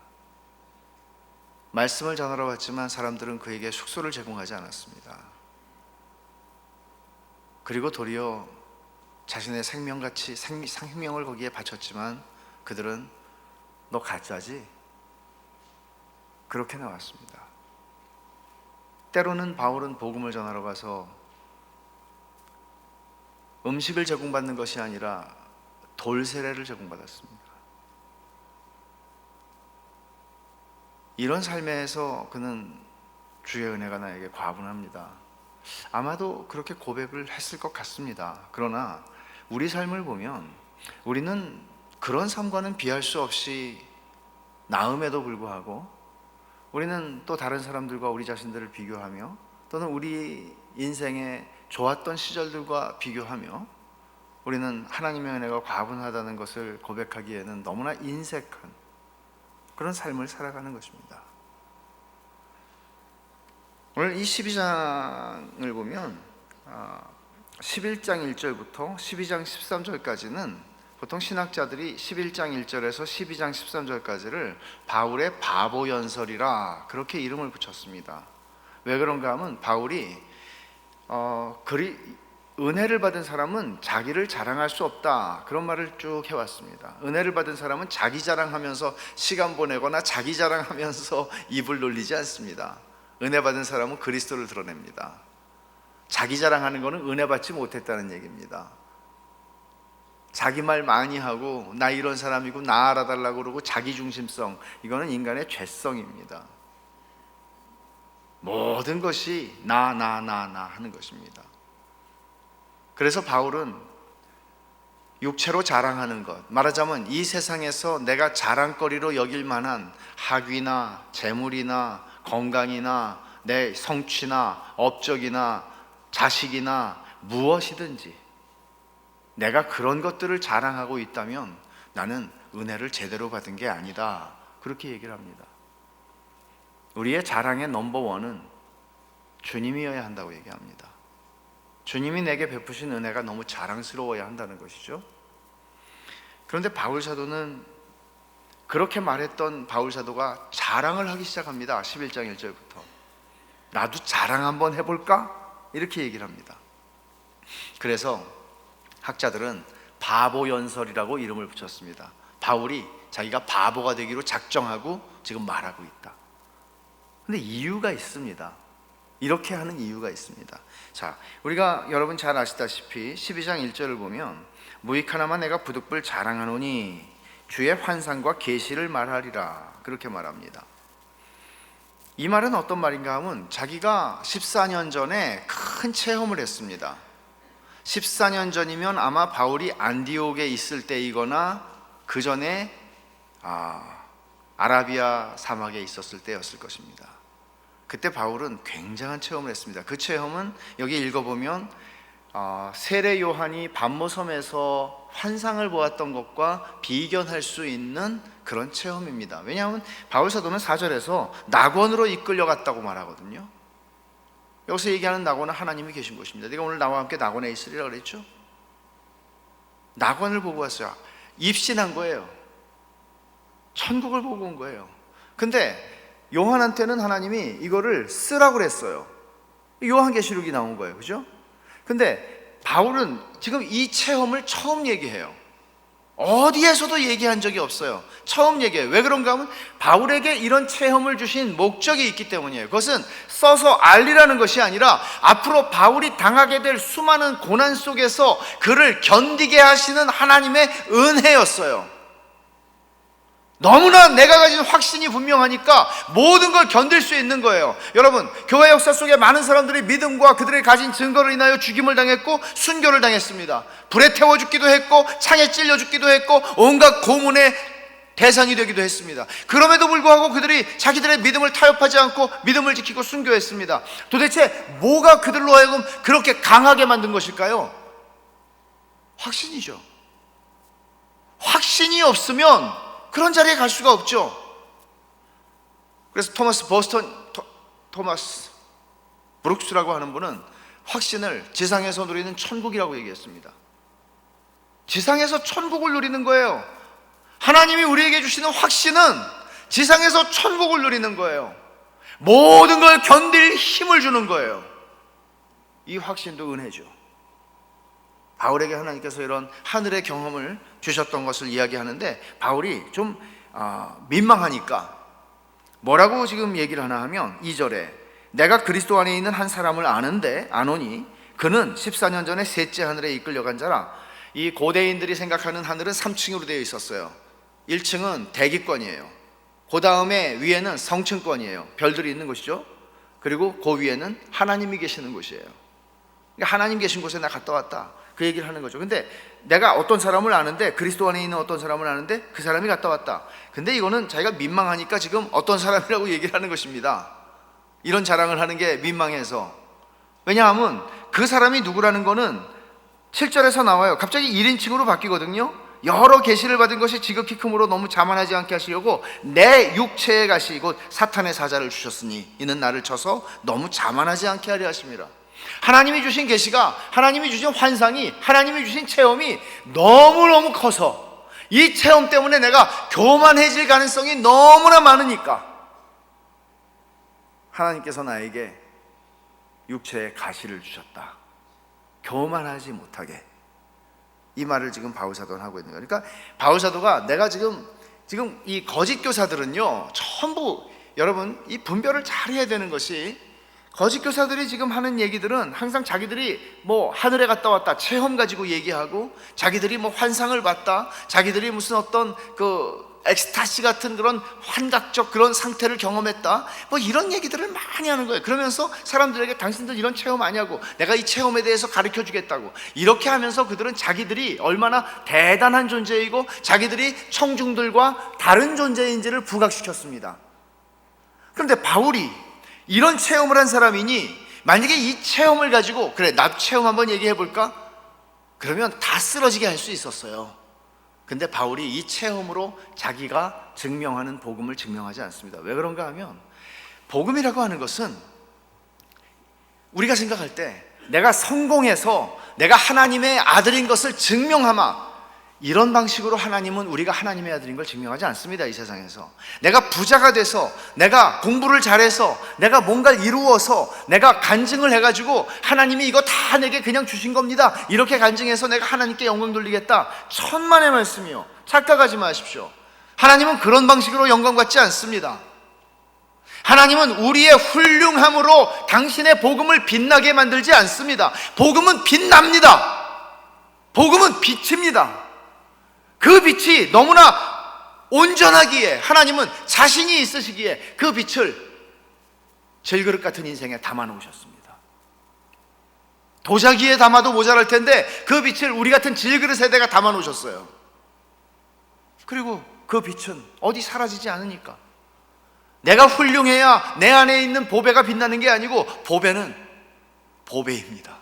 말씀을 전하러 왔지만 사람들은 그에게 숙소를 제공하지 않았습니다. 그리고 도리어 자신의 생명을 거기에 바쳤지만 그들은 너 가짜지? 그렇게 나왔습니다. 때로는 바울은 복음을 전하러 가서 음식을 제공받는 것이 아니라 돌세례를 제공받았습니다. 이런 삶에서 그는 주의 은혜가 나에게 과분합니다, 아마도 그렇게 고백을 했을 것 같습니다. 그러나 우리 삶을 보면 우리는 그런 삶과는 비할 수 없이 나음에도 불구하고 우리는 또 다른 사람들과 우리 자신들을 비교하며, 또는 우리 인생의 좋았던 시절들과 비교하며 우리는 하나님의 은혜가 과분하다는 것을 고백하기에는 너무나 인색한 그런 삶을 살아가는 것입니다. 오늘 이 12장을 보면 11장 1절부터 12장 13절까지는 보통 신학자들이 11장 1절에서 12장 13절까지를 바울의 바보 연설이라 그렇게 이름을 붙였습니다. 왜 그런가 하면 바울이 은혜를 받은 사람은 자기를 자랑할 수 없다, 그런 말을 쭉 해왔습니다. 은혜를 받은 사람은 자기 자랑하면서 시간 보내거나 자기 자랑하면서 입을 놀리지 않습니다. 은혜 받은 사람은 그리스도를 드러냅니다. 자기 자랑하는 것은 은혜 받지 못했다는 얘기입니다. 자기 말 많이 하고 나 이런 사람이고 나 알아달라고 그러고 자기중심성, 이거는 인간의 죄성입니다. 모든 것이 나 하는 것입니다. 그래서 바울은 육체로 자랑하는 것, 말하자면 이 세상에서 내가 자랑거리로 여길 만한 학위나 재물이나 건강이나 내 성취나 업적이나 자식이나 무엇이든지 내가 그런 것들을 자랑하고 있다면 나는 은혜를 제대로 받은 게 아니다, 그렇게 얘기를 합니다. 우리의 자랑의 넘버원은 주님이어야 한다고 얘기합니다. 주님이 내게 베푸신 은혜가 너무 자랑스러워야 한다는 것이죠. 그런데 바울 사도는, 그렇게 말했던 바울 사도가 자랑을 하기 시작합니다. 11장 1절부터 나도 자랑 한번 해볼까? 이렇게 얘기를 합니다. 그래서 학자들은 바보연설이라고 이름을 붙였습니다. 바울이 자기가 바보가 되기로 작정하고 지금 말하고 있다. 근데 이유가 있습니다. 이렇게 하는 이유가 있습니다. 자, 우리가 여러분 잘 아시다시피 12장 1절을 보면 무익 하나만 내가 부득불 자랑하노니 주의 환상과 계시를 말하리라, 그렇게 말합니다. 이 말은 어떤 말인가 하면 자기가 14년 전에 큰 체험을 했습니다. 14년 전이면 아마 바울이 안디옥에 있을 때이거나 그 전에 아라비아 사막에 있었을 때였을 것입니다. 그때 바울은 굉장한 체험을 했습니다. 그 체험은 여기 읽어보면 세례 요한이 반모섬에서 환상을 보았던 것과 비견할 수 있는 그런 체험입니다. 왜냐하면 바울 사도는 4절에서 낙원으로 이끌려갔다고 말하거든요. 여기서 얘기하는 낙원은 하나님이 계신 곳입니다. 네가 오늘 나와 함께 낙원에 있으리라 그랬죠. 낙원을 보고 왔어요. 입신한 거예요. 천국을 보고 온 거예요. 근데 요한한테는 하나님이 이거를 쓰라고 그랬어요. 요한계시록이 나온 거예요. 그죠? 근데 바울은 지금 이 체험을 처음 얘기해요. 어디에서도 얘기한 적이 없어요. 처음 얘기해요. 왜 그런가 하면 바울에게 이런 체험을 주신 목적이 있기 때문이에요. 그것은 써서 알리라는 것이 아니라 앞으로 바울이 당하게 될 수많은 고난 속에서 그를 견디게 하시는 하나님의 은혜였어요. 너무나 내가 가진 확신이 분명하니까 모든 걸 견딜 수 있는 거예요. 여러분, 교회 역사 속에 많은 사람들이 믿음과 그들의 가진 증거를 인하여 죽임을 당했고 순교를 당했습니다. 불에 태워 죽기도 했고 창에 찔려 죽기도 했고 온갖 고문의 대상이 되기도 했습니다. 그럼에도 불구하고 그들이 자기들의 믿음을 타협하지 않고 믿음을 지키고 순교했습니다. 도대체 뭐가 그들로 하여금 그렇게 강하게 만든 것일까요? 확신이죠. 확신이 없으면 그런 자리에 갈 수가 없죠. 그래서 토마스 브룩스라고 하는 분은 확신을 지상에서 누리는 천국이라고 얘기했습니다. 지상에서 천국을 누리는 거예요. 하나님이 우리에게 주시는 확신은 지상에서 천국을 누리는 거예요. 모든 걸 견딜 힘을 주는 거예요. 이 확신도 은혜죠. 바울에게 하나님께서 이런 하늘의 경험을 주셨던 것을 이야기하는데 바울이 좀 민망하니까 뭐라고 지금 얘기를 하나 하면 2절에 내가 그리스도 안에 있는 한 사람을 아노니 그는 14년 전에 셋째 하늘에 이끌려간 자라. 이 고대인들이 생각하는 하늘은 3층으로 되어 있었어요. 1층은 대기권이에요. 그 다음에 위에는 성층권이에요. 별들이 있는 곳이죠. 그리고 그 위에는 하나님이 계시는 곳이에요. 그러니까 하나님 계신 곳에 나 갔다 왔다, 그 얘기를 하는 거죠. 근데 내가 어떤 사람을 아는데, 그리스도 안에 있는 어떤 사람을 아는데 그 사람이 갔다 왔다. 근데 이거는 자기가 민망하니까 지금 어떤 사람이라고 얘기를 하는 것입니다. 이런 자랑을 하는 게 민망해서. 왜냐하면 그 사람이 누구라는 거는 7절에서 나와요. 갑자기 1인칭으로 바뀌거든요. 여러 계시를 받은 것이 지극히 크므로 너무 자만하지 않게 하시려고 내 육체에 가시 곧 사탄의 사자를 주셨으니 이는 나를 쳐서 너무 자만하지 않게 하려 하십니다. 하나님이 주신 계시가, 하나님이 주신 환상이, 하나님이 주신 체험이 너무너무 커서 이 체험 때문에 내가 교만해질 가능성이 너무나 많으니까 하나님께서 나에게 육체의 가시를 주셨다, 교만하지 못하게, 이 말을 지금 바울사도는 하고 있는 거예요. 그러니까 바울사도가 내가 지금 이 거짓 교사들은요, 전부 여러분 이 분별을 잘 해야 되는 것이, 거짓 교사들이 지금 하는 얘기들은 항상 자기들이 뭐 하늘에 갔다 왔다 체험 가지고 얘기하고, 자기들이 뭐 환상을 봤다, 자기들이 무슨 어떤 그 엑스타시 같은 그런 환각적 그런 상태를 경험했다, 뭐 이런 얘기들을 많이 하는 거예요. 그러면서 사람들에게 당신들 이런 체험 아니냐고, 내가 이 체험에 대해서 가르쳐 주겠다고, 이렇게 하면서 그들은 자기들이 얼마나 대단한 존재이고 자기들이 청중들과 다른 존재인지를 부각시켰습니다. 그런데 바울이 이런 체험을 한 사람이니, 만약에 이 체험을 가지고 그래 나도 체험 한번 얘기해 볼까? 그러면 다 쓰러지게 할 수 있었어요. 근데 바울이 이 체험으로 자기가 증명하는 복음을 증명하지 않습니다. 왜 그런가 하면, 복음이라고 하는 것은 우리가 생각할 때 내가 성공해서 내가 하나님의 아들인 것을 증명하마, 이런 방식으로 하나님은 우리가 하나님의 아들인 걸 증명하지 않습니다. 이 세상에서 내가 부자가 돼서, 내가 공부를 잘해서, 내가 뭔가를 이루어서, 내가 간증을 해가지고 하나님이 이거 다 내게 그냥 주신 겁니다, 이렇게 간증해서 내가 하나님께 영광 돌리겠다, 천만의 말씀이요. 착각하지 마십시오. 하나님은 그런 방식으로 영광 받지 않습니다. 하나님은 우리의 훌륭함으로 당신의 복음을 빛나게 만들지 않습니다. 복음은 빛납니다. 복음은 빛입니다. 그 빛이 너무나 온전하기에 하나님은 자신이 있으시기에 그 빛을 질그릇 같은 인생에 담아 놓으셨습니다. 도자기에 담아도 모자랄 텐데 그 빛을 우리 같은 질그릇에다가 담아 놓으셨어요. 그리고 그 빛은 어디 사라지지 않으니까, 내가 훌륭해야 내 안에 있는 보배가 빛나는 게 아니고, 보배는 보배입니다.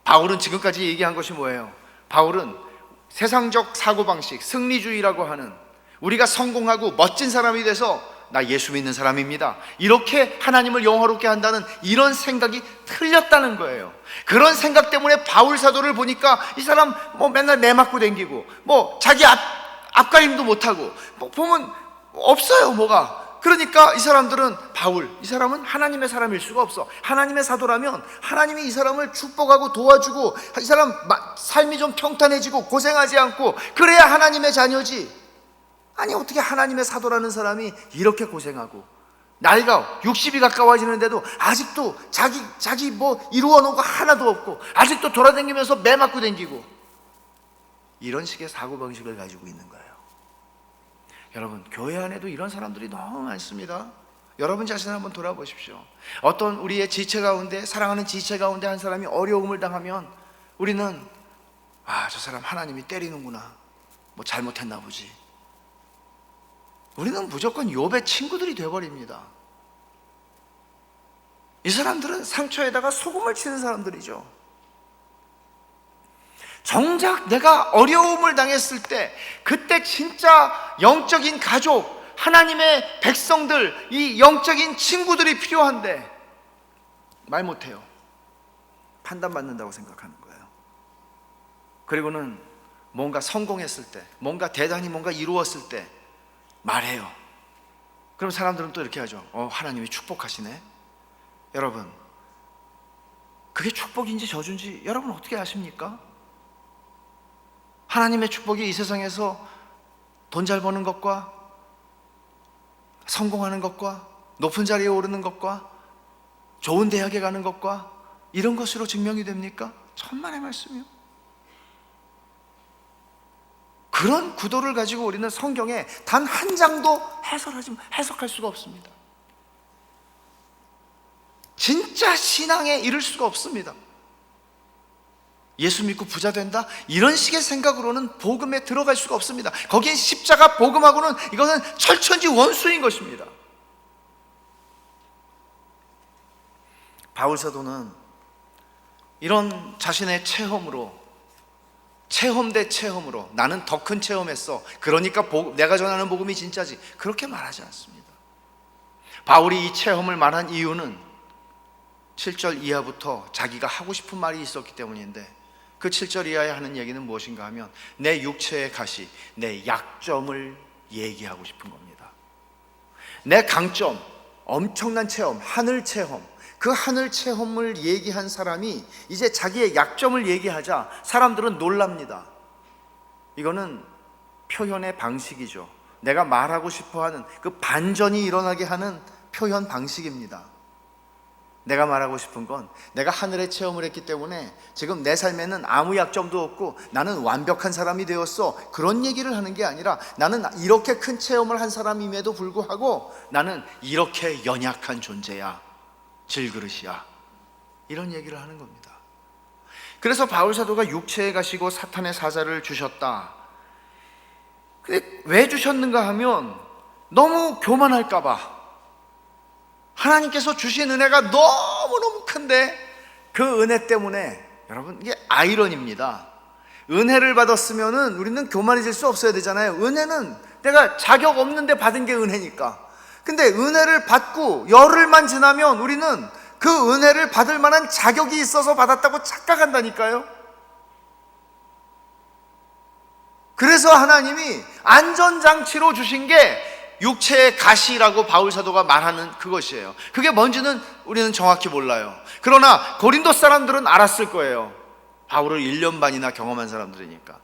바울은 지금까지 얘기한 것이 뭐예요? 바울은 세상적 사고방식, 승리주의라고 하는, 우리가 성공하고 멋진 사람이 돼서 나 예수 믿는 사람입니다, 이렇게 하나님을 영화롭게 한다는 이런 생각이 틀렸다는 거예요. 그런 생각 때문에 바울 사도를 보니까 이 사람 뭐 맨날 매 맞고 댕기고, 뭐 자기 앞가림도 못하고, 뭐 보면 없어요, 뭐가. 그러니까 이 사람들은 바울, 이 사람은 하나님의 사람일 수가 없어. 하나님의 사도라면 하나님이 이 사람을 축복하고 도와주고, 이 사람 삶이 좀 평탄해지고 고생하지 않고 그래야 하나님의 자녀지. 아니 어떻게 하나님의 사도라는 사람이 이렇게 고생하고 나이가 60이 가까워지는데도 아직도 자기 뭐 이루어 놓은 거 하나도 없고, 아직도 돌아다니면서 매 맞고 다니고, 이런 식의 사고방식을 가지고 있는 거예요. 여러분, 교회 안에도 이런 사람들이 너무 많습니다. 여러분 자신을 한번 돌아보십시오. 어떤 우리의 지체 가운데, 사랑하는 지체 가운데 한 사람이 어려움을 당하면 우리는 저 사람 하나님이 때리는구나, 뭐 잘못했나 보지. 우리는 무조건 욥의 친구들이 되어버립니다. 이 사람들은 상처에다가 소금을 치는 사람들이죠. 정작 내가 어려움을 당했을 때, 그때 진짜 영적인 가족, 하나님의 백성들, 이 영적인 친구들이 필요한데 말 못해요. 판단받는다고 생각하는 거예요. 그리고는 뭔가 성공했을 때, 뭔가 대단히 뭔가 이루었을 때 말해요. 그럼 사람들은 또 이렇게 하죠. 하나님이 축복하시네. 여러분, 그게 축복인지 저주인지 여러분 어떻게 아십니까? 하나님의 축복이 이 세상에서 돈 잘 버는 것과 성공하는 것과 높은 자리에 오르는 것과 좋은 대학에 가는 것과 이런 것으로 증명이 됩니까? 천만의 말씀이요. 그런 구도를 가지고 우리는 성경에 단 한 장도 해석할 수가 없습니다. 진짜 신앙에 이를 수가 없습니다. 예수 믿고 부자 된다? 이런 식의 생각으로는 복음에 들어갈 수가 없습니다. 거기에 십자가 복음하고는 이것은 철천지 원수인 것입니다. 바울 사도는 이런 자신의 체험으로, 체험 대 체험으로, 나는 더 큰 체험했어, 그러니까 내가 전하는 복음이 진짜지, 그렇게 말하지 않습니다. 바울이 이 체험을 말한 이유는 7절 이하부터 자기가 하고 싶은 말이 있었기 때문인데, 그 7절 이하에 하는 얘기는 무엇인가 하면 내 육체의 가시, 내 약점을 얘기하고 싶은 겁니다. 내 강점, 엄청난 체험, 하늘 체험, 그 하늘 체험을 얘기한 사람이 이제 자기의 약점을 얘기하자 사람들은 놀랍니다. 이거는 표현의 방식이죠. 내가 말하고 싶어하는 그 반전이 일어나게 하는 표현 방식입니다. 내가 말하고 싶은 건 내가 하늘의 체험을 했기 때문에 지금 내 삶에는 아무 약점도 없고 나는 완벽한 사람이 되었어, 그런 얘기를 하는 게 아니라 나는 이렇게 큰 체험을 한 사람임에도 불구하고 나는 이렇게 연약한 존재야, 질그릇이야, 이런 얘기를 하는 겁니다. 그래서 바울 사도가 육체에 가시고 사탄의 사자를 주셨다. 근데 왜 주셨는가 하면 너무 교만할까 봐. 하나님께서 주신 은혜가 너무너무 큰데 그 은혜 때문에, 여러분 이게 아이러니입니다. 은혜를 받았으면은 우리는 교만해질 수 없어야 되잖아요. 은혜는 내가 자격 없는데 받은 게 은혜니까. 근데 은혜를 받고 열흘만 지나면 우리는 그 은혜를 받을 만한 자격이 있어서 받았다고 착각한다니까요. 그래서 하나님이 안전장치로 주신 게 육체의 가시라고 바울 사도가 말하는 그것이에요. 그게 뭔지는 우리는 정확히 몰라요. 그러나 고린도 사람들은 알았을 거예요. 바울을 1년 반이나 경험한 사람들이니까.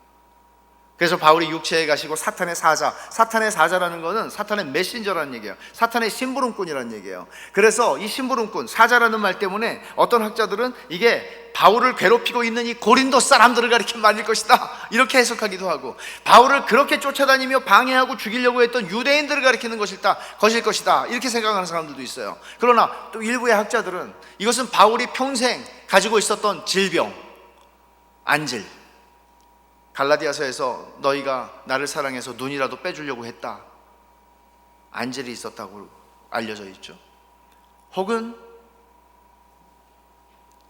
그래서 바울이 육체에 가시고 사탄의 사자, 사탄의 사자라는 거는 사탄의 메신저라는 얘기예요. 사탄의 심부름꾼이라는 얘기예요. 그래서 이 심부름꾼, 사자라는 말 때문에 어떤 학자들은 이게 바울을 괴롭히고 있는 이 고린도 사람들을 가리킨 말일 것이다, 이렇게 해석하기도 하고, 바울을 그렇게 쫓아다니며 방해하고 죽이려고 했던 유대인들을 가리키는 것일 것이다, 이렇게 생각하는 사람들도 있어요. 그러나 또 일부의 학자들은 이것은 바울이 평생 가지고 있었던 질병, 안질, 갈라디아서에서 너희가 나를 사랑해서 눈이라도 빼주려고 했다, 안질이 있었다고 알려져 있죠. 혹은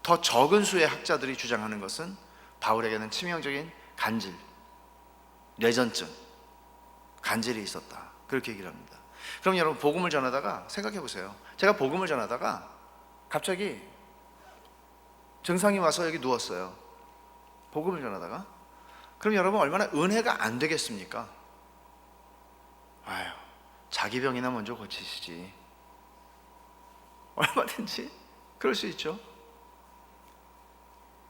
더 적은 수의 학자들이 주장하는 것은 바울에게는 치명적인 간질, 뇌전증, 간질이 있었다, 그렇게 얘기를 합니다. 그럼 여러분, 복음을 전하다가 생각해 보세요. 제가 복음을 전하다가 갑자기 증상이 와서 여기 누웠어요. 복음을 전하다가. 그럼 여러분 얼마나 은혜가 안 되겠습니까? 아유, 자기 병이나 먼저 고치시지. 얼마든지 그럴 수 있죠.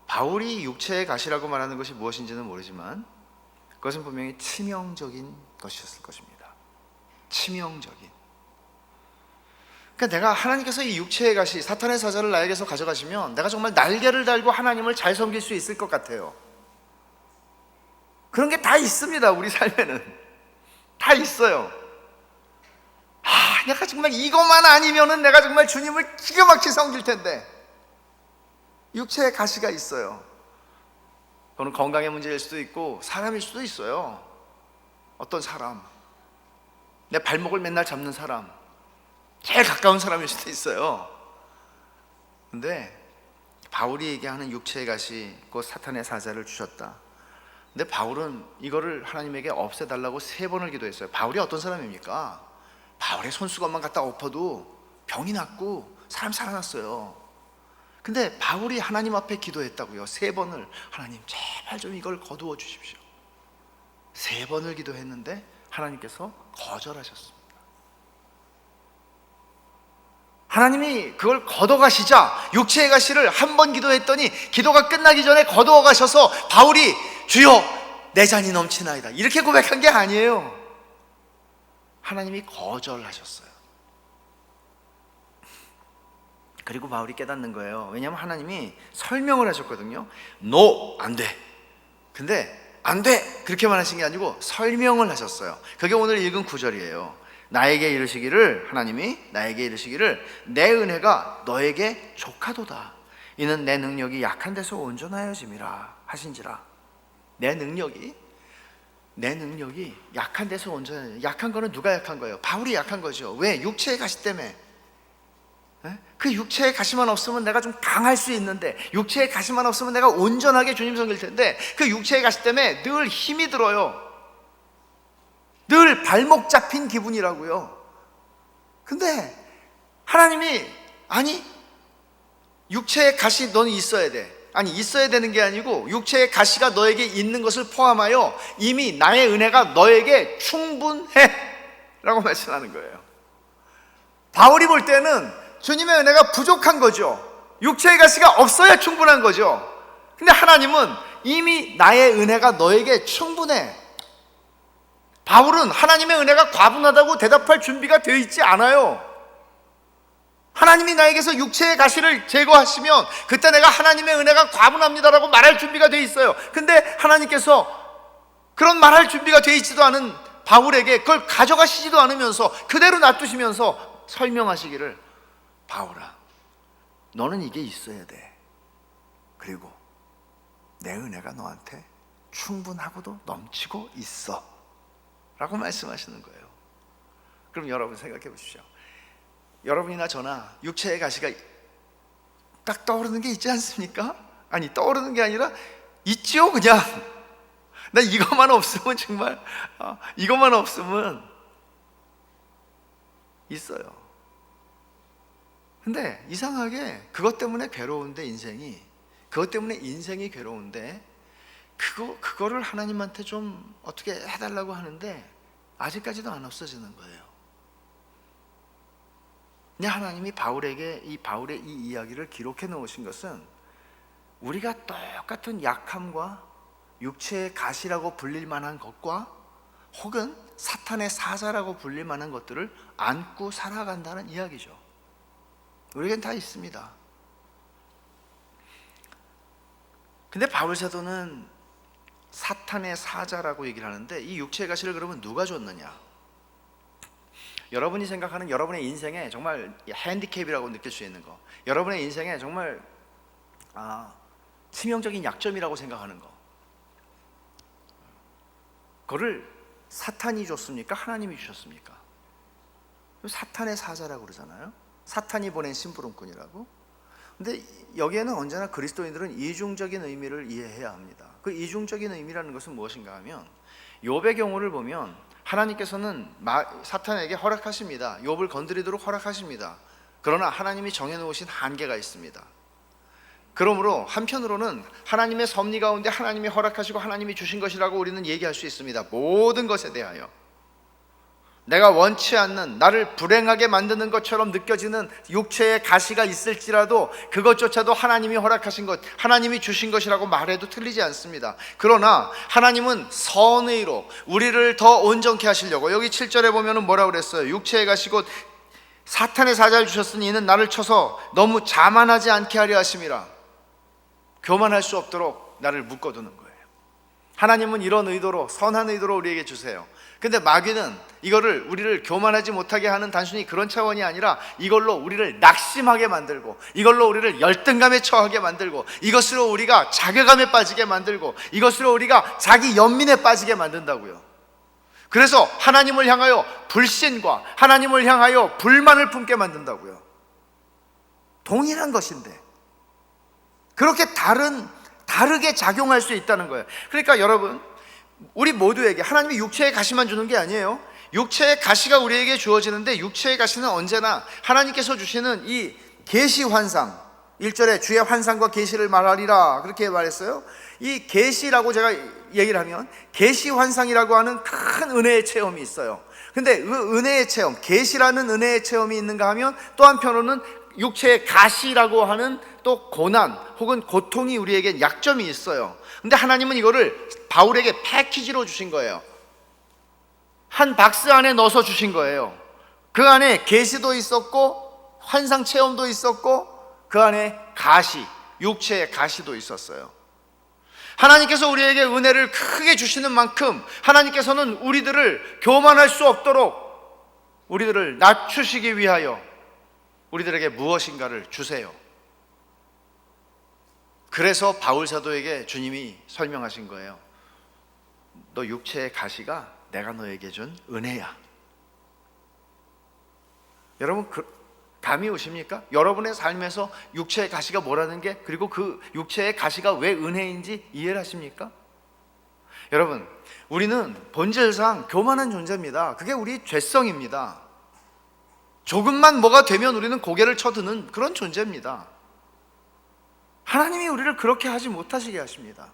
바울이 육체의 가시라고 말하는 것이 무엇인지는 모르지만 그것은 분명히 치명적인 것이었을 것입니다. 치명적인. 그러니까 내가, 하나님께서 이 육체의 가시, 사탄의 사자를 나에게서 가져가시면 내가 정말 날개를 달고 하나님을 잘 섬길 수 있을 것 같아요. 그런 게 다 있습니다. 우리 삶에는 다 있어요. 내가 정말 이것만 아니면은 내가 정말 주님을 기가 막히게 섬길 텐데, 육체의 가시가 있어요. 그건 건강의 문제일 수도 있고 사람일 수도 있어요. 어떤 사람, 내 발목을 맨날 잡는 사람, 제일 가까운 사람일 수도 있어요. 근데 바울이 얘기하는 육체의 가시, 곧 사탄의 사자를 주셨다. 근데 바울은 이거를 하나님에게 없애달라고 3번을 기도했어요. 바울이 어떤 사람입니까? 바울의 손수건만 갖다 엎어도 병이 낫고 사람 살아났어요. 근데 바울이 하나님 앞에 기도했다고요. 3번을. 하나님 제발 좀 이걸 거두어 주십시오. 3번을 기도했는데 하나님께서 거절하셨습니다. 하나님이 그걸 걷어가시자, 육체의 가시를 한 번 기도했더니 기도가 끝나기 전에 거두어 가셔서 바울이 주여 내 잔이 넘치나이다, 이렇게 고백한 게 아니에요. 하나님이 거절하셨어요. 그리고 바울이 깨닫는 거예요. 왜냐하면 하나님이 설명을 하셨거든요. No, 안 돼. 근데 안 돼, 그렇게만 하신 게 아니고 설명을 하셨어요. 그게 오늘 읽은 9절이에요. 나에게 이르시기를, 하나님이 나에게 이르시기를 내 은혜가 너에게 족하도다. 이는 내 능력이 약한 데서 온전하여짐이라 하신지라. 내 능력이 약한 데서 온전하여짐. 약한 거는 누가 약한 거예요? 바울이 약한 거죠. 왜? 육체의 가시 때문에. 그 육체의 가시만 없으면 내가 좀 강할 수 있는데, 육체의 가시만 없으면 내가 온전하게 주님 섬길 텐데, 그 육체의 가시 때문에 늘 힘이 들어요. 늘 발목 잡힌 기분이라고요. 근데 하나님이, 아니, 육체의 가시 너는 있어야 돼. 아니, 있어야 되는 게 아니고 육체의 가시가 너에게 있는 것을 포함하여 이미 나의 은혜가 너에게 충분해 라고 말씀하는 거예요. 바울이 볼 때는 주님의 은혜가 부족한 거죠. 육체의 가시가 없어야 충분한 거죠. 근데 하나님은 이미 나의 은혜가 너에게 충분해. 바울은 하나님의 은혜가 과분하다고 대답할 준비가 되어 있지 않아요. 하나님이 나에게서 육체의 가시를 제거하시면 그때 내가 하나님의 은혜가 과분합니다라고 말할 준비가 되어 있어요. 근데 하나님께서 그런 말할 준비가 되어 있지도 않은 바울에게 그걸 가져가시지도 않으면서 그대로 놔두시면서 설명하시기를, 바울아, 너는 이게 있어야 돼. 그리고 내 은혜가 너한테 충분하고도 넘치고 있어 라고 말씀하시는 거예요. 그럼 여러분 생각해 보십시오. 여러분이나 저나 육체의 가시가 딱 떠오르는 게 있지 않습니까? 아니, 떠오르는 게 아니라 있지요. 그냥 나 이것만 없으면 정말 이것만 없으면 있어요. 근데 이상하게 그것 때문에 괴로운데, 그것 때문에 인생이 괴로운데 그거를 하나님한테 좀 어떻게 해달라고 하는데 아직까지도 안 없어지는 거예요. 그냥 하나님이 바울의 이 이야기를 기록해 놓으신 것은 우리가 똑같은 약함과 육체의 가시라고 불릴 만한 것과 혹은 사탄의 사자라고 불릴 만한 것들을 안고 살아간다는 이야기죠. 우리에겐 다 있습니다. 근데 바울 사도는 사탄의 사자라고 얘기를 하는데, 이 육체의 가시를 그러면 누가 줬느냐? 여러분이 생각하는 여러분의 인생에 정말 핸디캡이라고 느낄 수 있는 거, 여러분의 인생에 정말 치명적인 약점이라고 생각하는 거, 그거를 사탄이 줬습니까? 하나님이 주셨습니까? 사탄의 사자라고 그러잖아요. 사탄이 보낸 심부름꾼이라고. 근데 여기에는 언제나 그리스도인들은 이중적인 의미를 이해해야 합니다. 그 이중적인 의미라는 것은 무엇인가 하면, 욥의 경우를 보면 하나님께서는 사탄에게 허락하십니다. 욥을 건드리도록 허락하십니다. 그러나 하나님이 정해놓으신 한계가 있습니다. 그러므로 한편으로는 하나님의 섭리 가운데 하나님이 허락하시고 하나님이 주신 것이라고 우리는 얘기할 수 있습니다. 모든 것에 대하여 내가 원치 않는, 나를 불행하게 만드는 것처럼 느껴지는 육체의 가시가 있을지라도 그것조차도 하나님이 허락하신 것, 하나님이 주신 것이라고 말해도 틀리지 않습니다. 그러나 하나님은 선의로 우리를 더 온전케 하시려고, 여기 7절에 보면 뭐라고 그랬어요? 육체의 가시 곧 사탄의 사자를 주셨으니 이는 나를 쳐서 너무 자만하지 않게 하려 하심이라. 교만할 수 없도록 나를 묶어두는 거예요. 하나님은 이런 의도로, 선한 의도로 우리에게 주세요. 근데 마귀는 이거를 우리를 교만하지 못하게 하는 단순히 그런 차원이 아니라 이걸로 우리를 낙심하게 만들고, 이걸로 우리를 열등감에 처하게 만들고, 이것으로 우리가 자괴감에 빠지게 만들고, 이것으로 우리가 자기 연민에 빠지게 만든다고요. 그래서 하나님을 향하여 불신과 하나님을 향하여 불만을 품게 만든다고요. 동일한 것인데 그렇게 다르게 작용할 수 있다는 거예요. 그러니까 여러분, 우리 모두에게 하나님이 육체의 가시만 주는 게 아니에요. 육체의 가시가 우리에게 주어지는데, 육체의 가시는 언제나 하나님께서 주시는 이 계시 환상, 1절에 주의 환상과 계시를 말하리라 그렇게 말했어요. 이 계시라고 제가 얘기를 하면 계시 환상이라고 하는 큰 은혜의 체험이 있어요. 근데 그 은혜의 체험, 계시라는 은혜의 체험이 있는가 하면 또 한편으로는 육체의 가시라고 하는 또 고난 혹은 고통이 우리에게 약점이 있어요. 근데 하나님은 이거를 바울에게 패키지로 주신 거예요. 한 박스 안에 넣어서 주신 거예요. 그 안에 계시도 있었고 환상 체험도 있었고 그 안에 가시, 육체의 가시도 있었어요. 하나님께서 우리에게 은혜를 크게 주시는 만큼 하나님께서는 우리들을 교만할 수 없도록 우리들을 낮추시기 위하여 우리들에게 무엇인가를 주세요. 그래서 바울 사도에게 주님이 설명하신 거예요. 너 육체의 가시가 내가 너에게 준 은혜야. 여러분 감이 오십니까? 여러분의 삶에서 육체의 가시가 뭐라는 게, 그리고 그 육체의 가시가 왜 은혜인지 이해를 하십니까? 여러분, 우리는 본질상 교만한 존재입니다. 그게 우리 죄성입니다. 조금만 뭐가 되면 우리는 고개를 쳐드는 그런 존재입니다. 하나님이 우리를 그렇게 하지 못하시게 하십니다.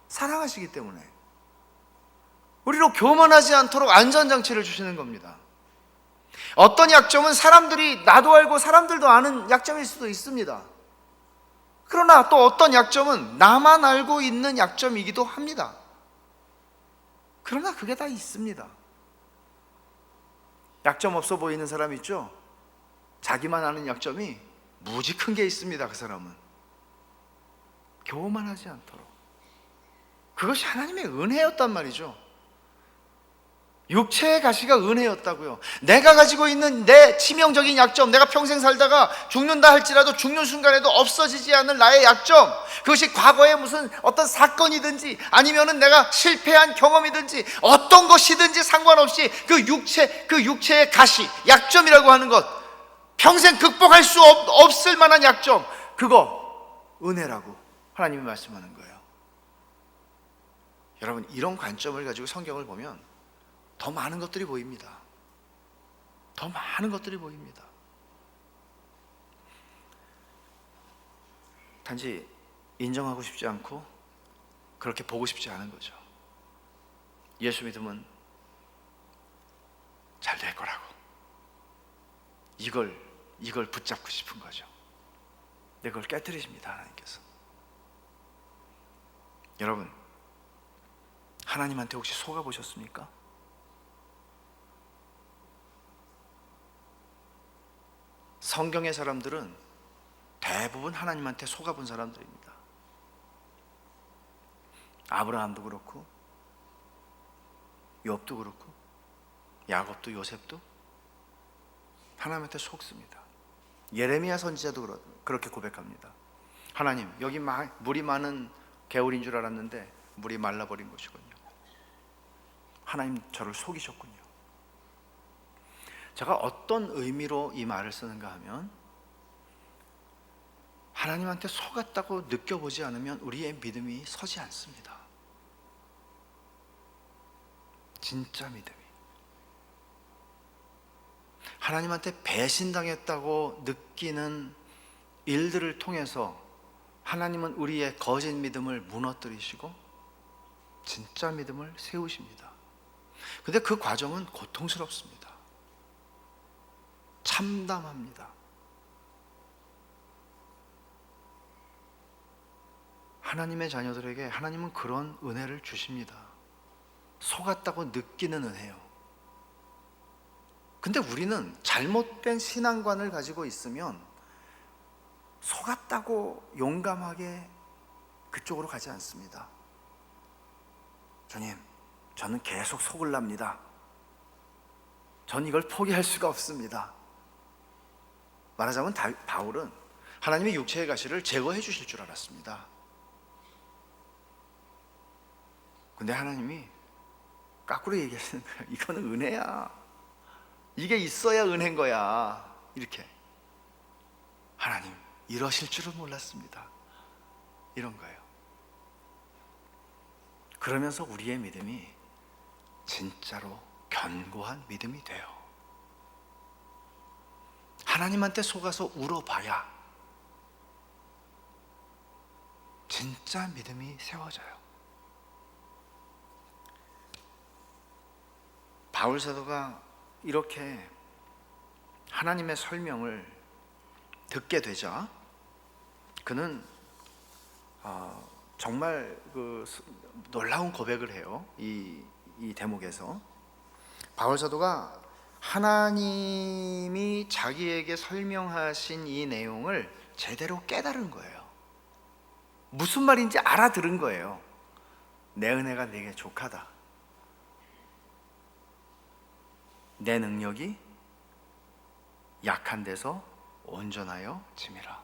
사랑하시기 때문에 우리로 교만하지 않도록 안전장치를 주시는 겁니다. 어떤 약점은 사람들이, 나도 알고 사람들도 아는 약점일 수도 있습니다. 그러나 또 어떤 약점은 나만 알고 있는 약점이기도 합니다. 그러나 그게 다 있습니다. 약점 없어 보이는 사람 있죠? 자기만 아는 약점이 무지 큰 게 있습니다. 그 사람은 교만하지 않도록. 그것이 하나님의 은혜였단 말이죠. 육체의 가시가 은혜였다고요. 내가 가지고 있는 내 치명적인 약점, 내가 평생 살다가 죽는다 할지라도 죽는 순간에도 없어지지 않을 나의 약점, 그것이 과거에 무슨 어떤 사건이든지 아니면은 내가 실패한 경험이든지 어떤 것이든지 상관없이 그 육체의 가시, 약점이라고 하는 것, 평생 극복할 수 없을 만한 약점, 그거 은혜라고 하나님이 말씀하는 거예요. 여러분, 이런 관점을 가지고 성경을 보면 더 많은 것들이 보입니다. 더 많은 것들이 보입니다. 단지 인정하고 싶지 않고 그렇게 보고 싶지 않은 거죠. 예수 믿으면 잘 될 거라고 이걸 붙잡고 싶은 거죠. 근데 그걸 깨뜨리십니다, 하나님께서. 여러분, 하나님한테 혹시 속아 보셨습니까? 성경의 사람들은 대부분 하나님한테 속아본 사람들입니다. 아브라함도 그렇고 욥도 그렇고 야곱도 요셉도 하나님한테 속습니다. 예레미야 선지자도 그렇게 고백합니다. 하나님, 여기 물이 많은 개울인 줄 알았는데 물이 말라버린 것이군요. 하나님, 저를 속이셨군요. 제가 어떤 의미로 이 말을 쓰는가 하면, 하나님한테 속았다고 느껴보지 않으면 우리의 믿음이 서지 않습니다. 진짜 믿음이. 하나님한테 배신당했다고 느끼는 일들을 통해서 하나님은 우리의 거짓 믿음을 무너뜨리시고 진짜 믿음을 세우십니다. 근데 그 과정은 고통스럽습니다. 참담합니다. 하나님의 자녀들에게 하나님은 그런 은혜를 주십니다. 속았다고 느끼는 은혜요. 근데 우리는 잘못된 신앙관을 가지고 있으면 속았다고 용감하게 그쪽으로 가지 않습니다. 주님, 저는 계속 속을랍니다. 전 이걸 포기할 수가 없습니다. 말하자면 바울은 하나님의 육체의 가시를 제거해 주실 줄 알았습니다. 근데 하나님이 거꾸로 얘기하시는 거예요. 이거는 은혜야. 이게 있어야 은혜인 거야. 이렇게. 하나님, 이러실 줄은 몰랐습니다. 이런 거예요. 그러면서 우리의 믿음이 진짜로 견고한 믿음이 돼요. 하나님한테 속아서 울어봐야 진짜 믿음이 세워져요. 바울 사도가 이렇게 하나님의 설명을 듣게 되자 그는 정말 놀라운 고백을 해요. 이 대목에서 바울 사도가 하나님이 자기에게 설명하신 이 내용을 제대로 깨달은 거예요. 무슨 말인지 알아들은 거예요. 내 은혜가 네게 족하다. 내 능력이 약한 데서 온전하여 짐이라.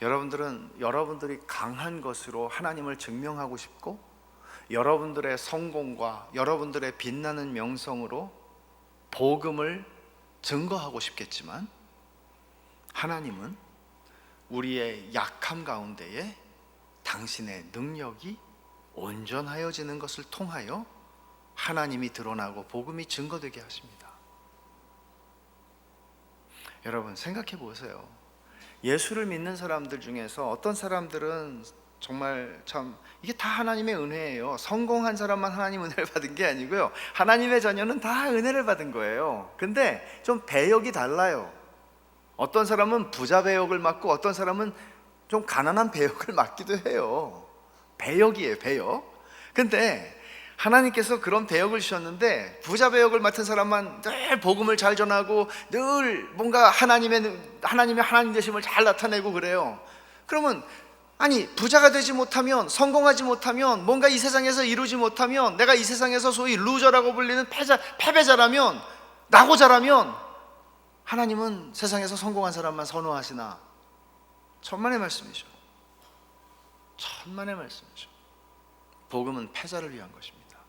여러분들이 강한 것으로 하나님을 증명하고 싶고, 여러분들의 성공과 여러분들의 빛나는 명성으로 복음을 증거하고 싶겠지만, 하나님은 우리의 약함 가운데에 당신의 능력이 온전하여지는 것을 통하여 하나님이 드러나고 복음이 증거되게 하십니다. 여러분, 생각해 보세요. 예수를 믿는 사람들 중에서 어떤 사람들은 정말 참 이게 다 하나님의 은혜예요. 성공한 사람만 하나님 은혜를 받은 게 아니고요, 하나님의 자녀는 다 은혜를 받은 거예요. 근데 좀 배역이 달라요. 어떤 사람은 부자 배역을 맡고 어떤 사람은 좀 가난한 배역을 맡기도 해요. 배역이에요, 배역. 근데 하나님께서 그런 배역을 주셨는데, 부자 배역을 맡은 사람만 늘 복음을 잘 전하고 늘 뭔가 하나님의 하나님 되심을 잘 나타내고 그래요. 그러면 아니, 부자가 되지 못하면, 성공하지 못하면, 뭔가 이 세상에서 이루지 못하면, 내가 이 세상에서 소위 루저라고 불리는 패배자라면, 낙오자라면 하나님은 세상에서 성공한 사람만 선호하시나? 천만의 말씀이죠. 천만의 말씀이죠. 복음은 패자를 위한 것입니다.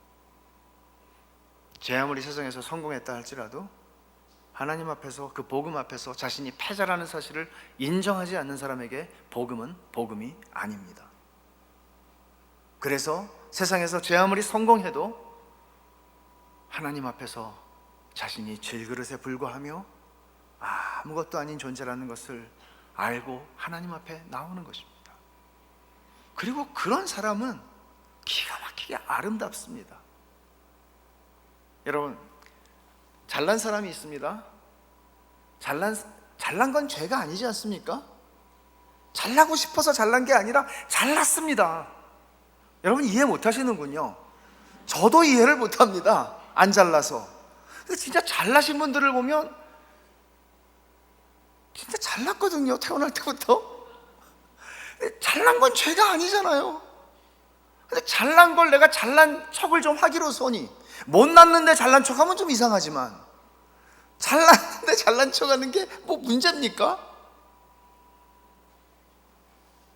제 아무리 세상에서 성공했다 할지라도 하나님 앞에서, 그 복음 앞에서 자신이 패자라는 사실을 인정하지 않는 사람에게 복음은 복음이 아닙니다. 그래서 세상에서 제 아무리 성공해도 하나님 앞에서 자신이 질그릇에 불과하며 아무것도 아닌 존재라는 것을 알고 하나님 앞에 나오는 것입니다. 그리고 그런 사람은 기가 막히게 아름답습니다. 여러분, 잘난 사람이 있습니다. 잘난 건 죄가 아니지 않습니까? 잘나고 싶어서 잘난 게 아니라 잘났습니다. 여러분 이해 못 하시는군요. 저도 이해를 못 합니다. 안 잘나서. 근데 진짜 잘나신 분들을 보면 진짜 잘났거든요, 태어날 때부터. 잘난 건 죄가 아니잖아요. 근데 잘난 걸 내가 잘난 척을 좀 하기로서니, 못났는데 잘난 척하면 좀 이상하지만 잘났는데 잘난 척하는 게 뭐 문제입니까?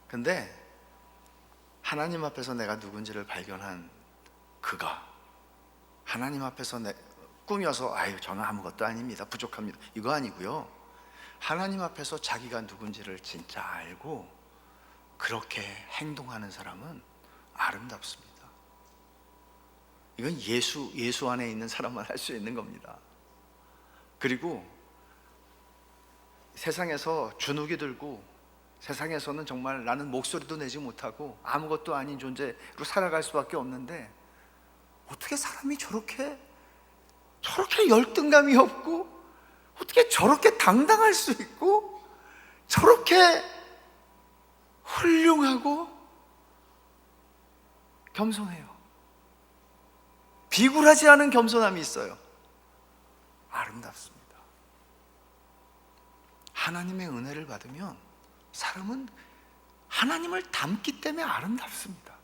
근데 하나님 앞에서 내가 누군지를 발견한 그가, 하나님 앞에서 꾸며서 저는 아무것도 아닙니다, 부족합니다, 이거 아니고요, 하나님 앞에서 자기가 누군지를 진짜 알고 그렇게 행동하는 사람은 아름답습니다. 이건 예수 안에 있는 사람만 할 수 있는 겁니다. 그리고 세상에서 주눅이 들고, 세상에서는 정말 나는 목소리도 내지 못하고 아무것도 아닌 존재로 살아갈 수밖에 없는데, 어떻게 사람이 저렇게 열등감이 없고, 어떻게 저렇게 당당할 수 있고, 저렇게 훌륭하고 겸손해요. 비굴하지 않은 겸손함이 있어요. 아름답습니다. 하나님의 은혜를 받으면 사람은 하나님을 닮기 때문에 아름답습니다.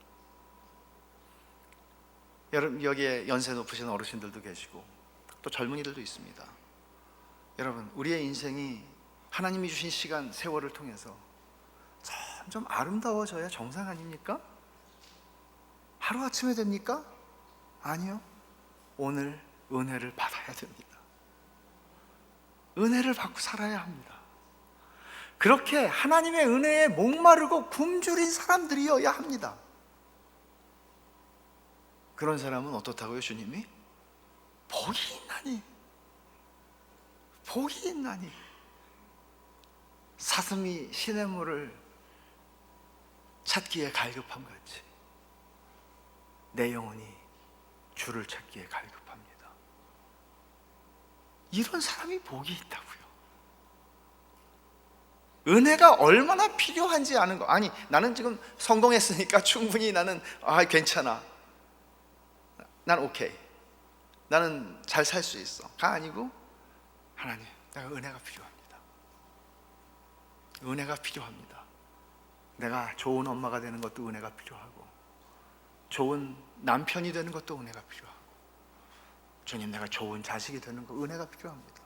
여러분, 여기에 연세 높으신 어르신들도 계시고 또 젊은이들도 있습니다. 여러분, 우리의 인생이 하나님이 주신 시간, 세월을 통해서 점점 아름다워져야 정상 아닙니까? 하루아침에 됩니까? 아니요. 오늘 은혜를 받아야 됩니다. 은혜를 받고 살아야 합니다. 그렇게 하나님의 은혜에 목마르고 굶주린 사람들이어야 합니다. 그런 사람은 어떻다고요, 주님이? 복이 있나니, 복이 있나니. 사슴이 시냇물을 찾기에 갈급함 같이 내 영혼이 주를 찾기에 갈급합니다. 이런 사람이 복이 있다고요. 은혜가 얼마나 필요한지 아는 거. 아니, 나는 지금 성공했으니까 충분히 나는 괜찮아, 난 오케이, 나는 잘 살 수 있어가 아니고, 하나님, 내가 은혜가 필요합니다. 은혜가 필요합니다. 내가 좋은 엄마가 되는 것도 은혜가 필요하고, 좋은 남편이 되는 것도 은혜가 필요하고, 주님, 내가 좋은 자식이 되는 거 은혜가 필요합니다.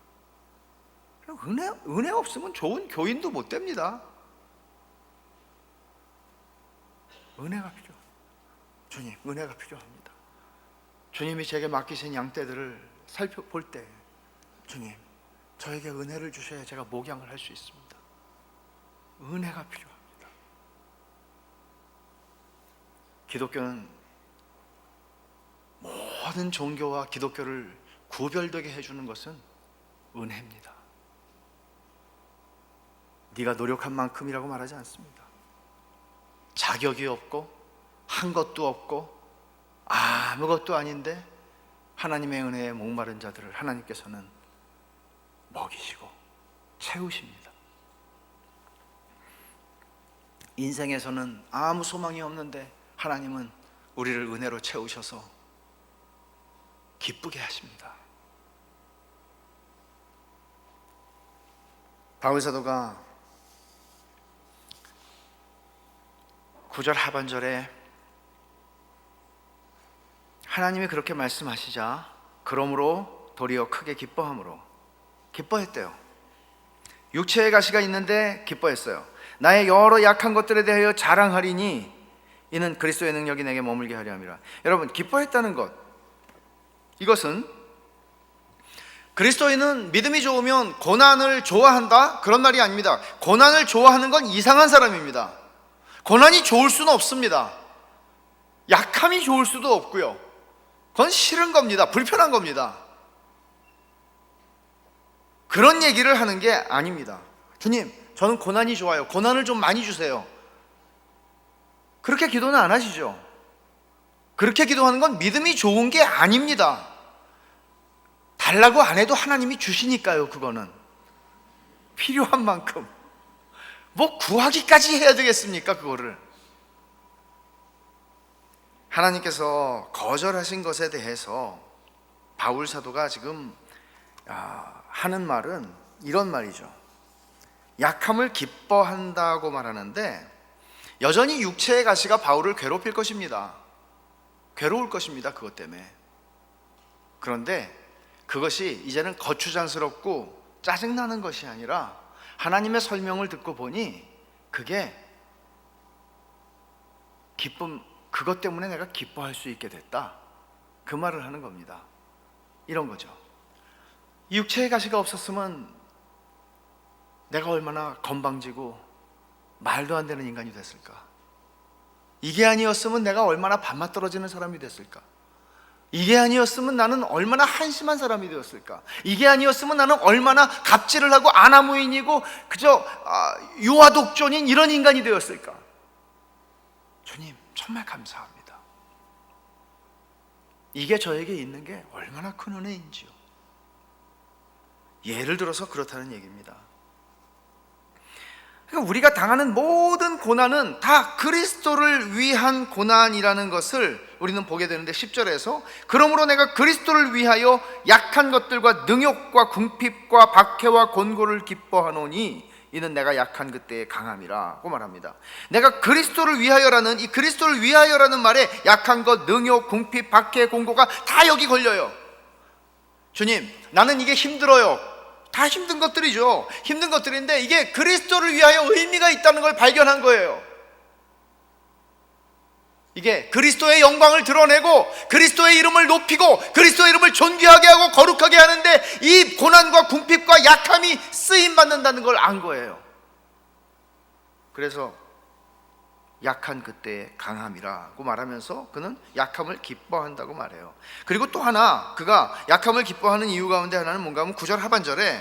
은혜 없으면 좋은 교인도 못 됩니다. 은혜가 필요합니다. 주님, 은혜가 필요합니다. 주님이 제게 맡기신 양떼들을 살펴볼 때, 주님, 저에게 은혜를 주셔야 제가 목양을 할 수 있습니다. 은혜가 필요합니다. 기독교는 모든 종교와 기독교를 구별되게 해주는 것은 은혜입니다. 네가 노력한 만큼이라고 말하지 않습니다. 자격이 없고 한 것도 없고 아무것도 아닌데 하나님의 은혜에 목마른 자들을 하나님께서는 먹이시고 채우십니다. 인생에서는 아무 소망이 없는데 하나님은 우리를 은혜로 채우셔서 기쁘게 하십니다. 바울 사도가 9절 하반절에 하나님이 그렇게 말씀하시자 그러므로 도리어 크게 기뻐했대요. 육체의 가시가 있는데 기뻐했어요. 나의 여러 약한 것들에 대하여 자랑하리니 이는 그리스도의 능력이 내게 머물게 하려 함이라. 여러분, 기뻐했다는 것, 이것은 그리스도인은 믿음이 좋으면 고난을 좋아한다? 그런 말이 아닙니다. 고난을 좋아하는 건 이상한 사람입니다. 고난이 좋을 수는 없습니다. 약함이 좋을 수도 없고요. 그건 싫은 겁니다. 불편한 겁니다. 그런 얘기를 하는 게 아닙니다. 주님, 저는 고난이 좋아요. 고난을 좀 많이 주세요. 그렇게 기도는 안 하시죠. 그렇게 기도하는 건 믿음이 좋은 게 아닙니다. 달라고 안 해도 하나님이 주시니까요. 그거는 필요한 만큼 뭐 구하기까지 해야 되겠습니까? 그거를 하나님께서 거절하신 것에 대해서 바울 사도가 지금 하는 말은 이런 말이죠. 약함을 기뻐한다고 말하는데 여전히 육체의 가시가 바울을 괴롭힐 것입니다. 괴로울 것입니다. 그것 때문에. 그런데 그것이 이제는 거추장스럽고 짜증나는 것이 아니라 하나님의 설명을 듣고 보니 그게 그것 때문에 내가 기뻐할 수 있게 됐다, 그 말을 하는 겁니다. 이런 거죠. 육체의 가시가 없었으면 내가 얼마나 건방지고 말도 안 되는 인간이 됐을까? 이게 아니었으면 내가 얼마나 밥맛 떨어지는 사람이 됐을까? 이게 아니었으면 나는 얼마나 한심한 사람이 되었을까? 이게 아니었으면 나는 얼마나 갑질을 하고 아나무인이고 그저 유아독존인 이런 인간이 되었을까? 주님, 정말 감사합니다. 이게 저에게 있는 게 얼마나 큰 은혜인지요. 예를 들어서 그렇다는 얘기입니다. 그러니까 우리가 당하는 모든 고난은 다 그리스도를 위한 고난이라는 것을 우리는 보게 되는데 10절에서 그러므로 내가 그리스도를 위하여 약한 것들과 능욕과 궁핍과 박해와 곤고를 기뻐하노니 이는 내가 약한 그때의 강함이라고 말합니다. 내가 그리스도를 위하여라는 이 그리스도를 위하여라는 말에 약한 것, 능욕, 궁핍, 박해, 곤고가 다 여기 걸려요. 주님, 나는 이게 힘들어요. 다 힘든 것들이죠. 힘든 것들인데 이게 그리스도를 위하여 의미가 있다는 걸 발견한 거예요. 이게 그리스도의 영광을 드러내고 그리스도의 이름을 높이고 그리스도의 이름을 존귀하게 하고 거룩하게 하는데 이 고난과 궁핍과 약함이 쓰임받는다는 걸 안 거예요. 그래서 약한 그때의 강함이라고 말하면서 그는 약함을 기뻐한다고 말해요. 그리고 또 하나, 그가 약함을 기뻐하는 이유 가운데 하나는 뭔가 하면 9절 하반절에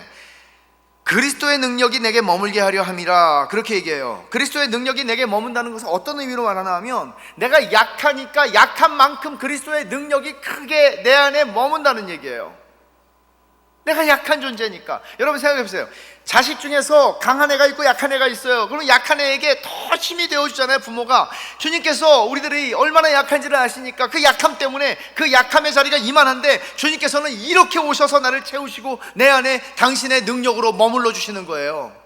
그리스도의 능력이 내게 머물게 하려 함이라, 그렇게 얘기해요. 그리스도의 능력이 내게 머문다는 것은 어떤 의미로 말하나 하면 내가 약하니까 약한 만큼 그리스도의 능력이 크게 내 안에 머문다는 얘기예요. 내가 약한 존재니까. 여러분 생각해 보세요. 자식 중에서 강한 애가 있고 약한 애가 있어요. 그러면 약한 애에게 더 힘이 되어주잖아요, 부모가. 주님께서 우리들이 얼마나 약한지를 아시니까 그 약함 때문에 그 약함의 자리가 이만한데 주님께서는 이렇게 오셔서 나를 채우시고 내 안에 당신의 능력으로 머물러 주시는 거예요.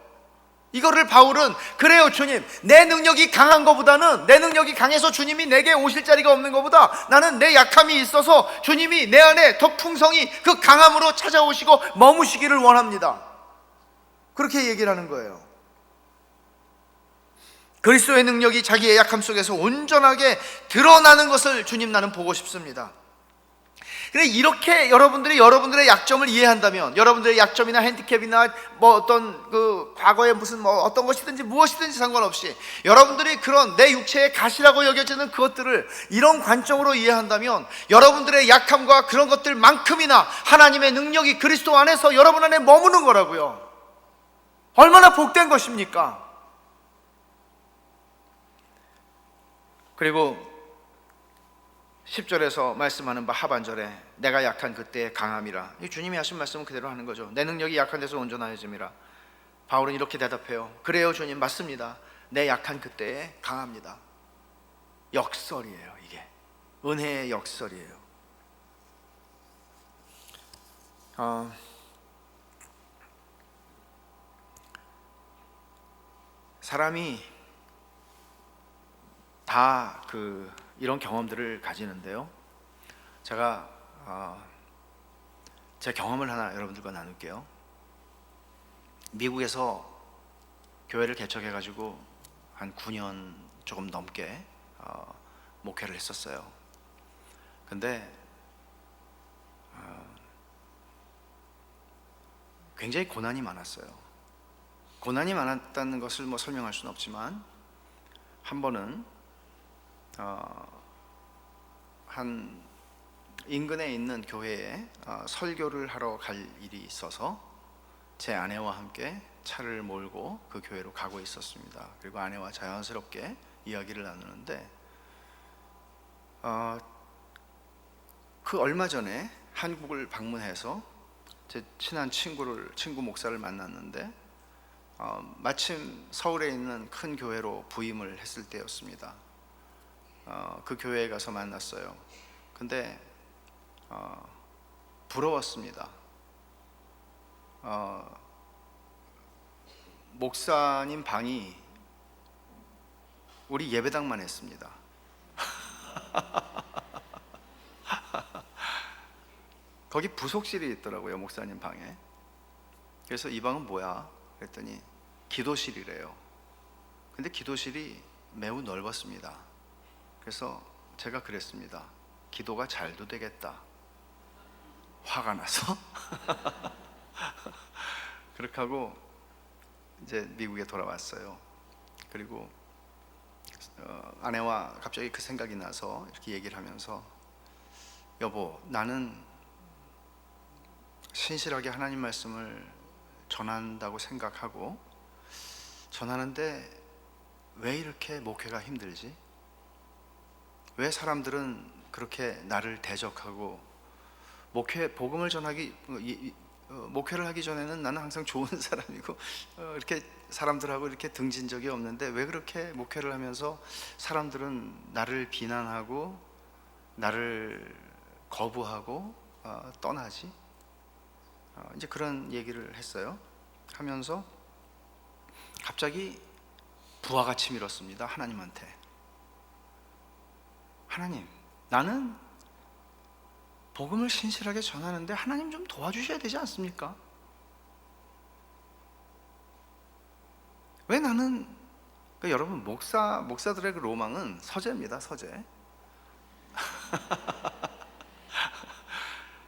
이거를 바울은 그래요, 주님, 내 능력이 강한 것보다는, 내 능력이 강해서 주님이 내게 오실 자리가 없는 것보다 나는 내 약함이 있어서 주님이 내 안에 더 풍성히 그 강함으로 찾아오시고 머무시기를 원합니다. 그렇게 얘기를 하는 거예요. 그리스도의 능력이 자기의 약함 속에서 온전하게 드러나는 것을 주님, 나는 보고 싶습니다. 그래, 이렇게 여러분들의 약점을 이해한다면, 여러분들의 약점이나 핸디캡이나 뭐 어떤 그 과거에 무슨 뭐 어떤 것이든지 무엇이든지 상관없이 여러분들이 그런 내 육체의 가시라고 여겨지는 그것들을 이런 관점으로 이해한다면 여러분들의 약함과 그런 것들만큼이나 하나님의 능력이 그리스도 안에서 여러분 안에 머무는 거라고요. 얼마나 복된 것입니까? 그리고 10절에서 말씀하는 바 하반절에 내가 약한 그때의 강함이라. 이 주님이 하신 말씀은 그대로 하는 거죠. 내 능력이 약한 데서 온전하여짐이라. 바울은 이렇게 대답해요. 그래요 주님, 맞습니다. 내 약한 그때에 강합니다. 역설이에요. 이게 은혜의 역설이에요. 사람이 다 이런 경험들을 가지는데요. 제가 제 경험을 하나 여러분들과 나눌게요. 미국에서 교회를 개척해가지고 한 9년 조금 넘게 목회를 했었어요. 근데 굉장히 고난이 많았어요. 고난이 많았다는 것을 설명할 수는 없지만, 한 번은 한 인근에 있는 교회에 설교를 하러 갈 일이 있어서 제 아내와 함께 차를 몰고 그 교회로 가고 있었습니다. 그리고 아내와 자연스럽게 이야기를 나누는데 그 얼마 전에 한국을 방문해서 제 친한 친구 목사를 만났는데 마침 서울에 있는 큰 교회로 부임을 했을 때였습니다. 그 교회에 가서 만났어요. 근데 부러웠습니다. 목사님 방이 우리 예배당만 했습니다. 거기 부속실이 있더라고요, 목사님 방에. 그래서 이 방은 뭐야? 그랬더니 기도실이래요. 근데 기도실이 매우 넓었습니다. 그래서 제가 그랬습니다. 기도가 잘도 되겠다. 화가 나서 그렇게 하고 이제 미국에 돌아왔어요. 그리고 아내와 갑자기 그 생각이 나서 이렇게 얘기를 하면서, 여보, 나는 신실하게 하나님 말씀을 전한다고 생각하고 전하는데 왜 이렇게 목회가 힘들지? 왜 사람들은 그렇게 나를 대적하고, 목회를 하기 전에는 나는 항상 좋은 사람이고 이렇게 사람들하고 이렇게 등진 적이 없는데 왜 그렇게 목회를 하면서 사람들은 나를 비난하고 나를 거부하고 떠나지? 이제 그런 얘기를 했어요. 하면서 갑자기 부하같이 밀었습니다. 하나님한테. 하나님, 나는 복음을 신실하게 전하는데 하나님 좀 도와주셔야 되지 않습니까? 왜 나는, 여러분, 목사들의 그 로망은 서재입니다. 서재.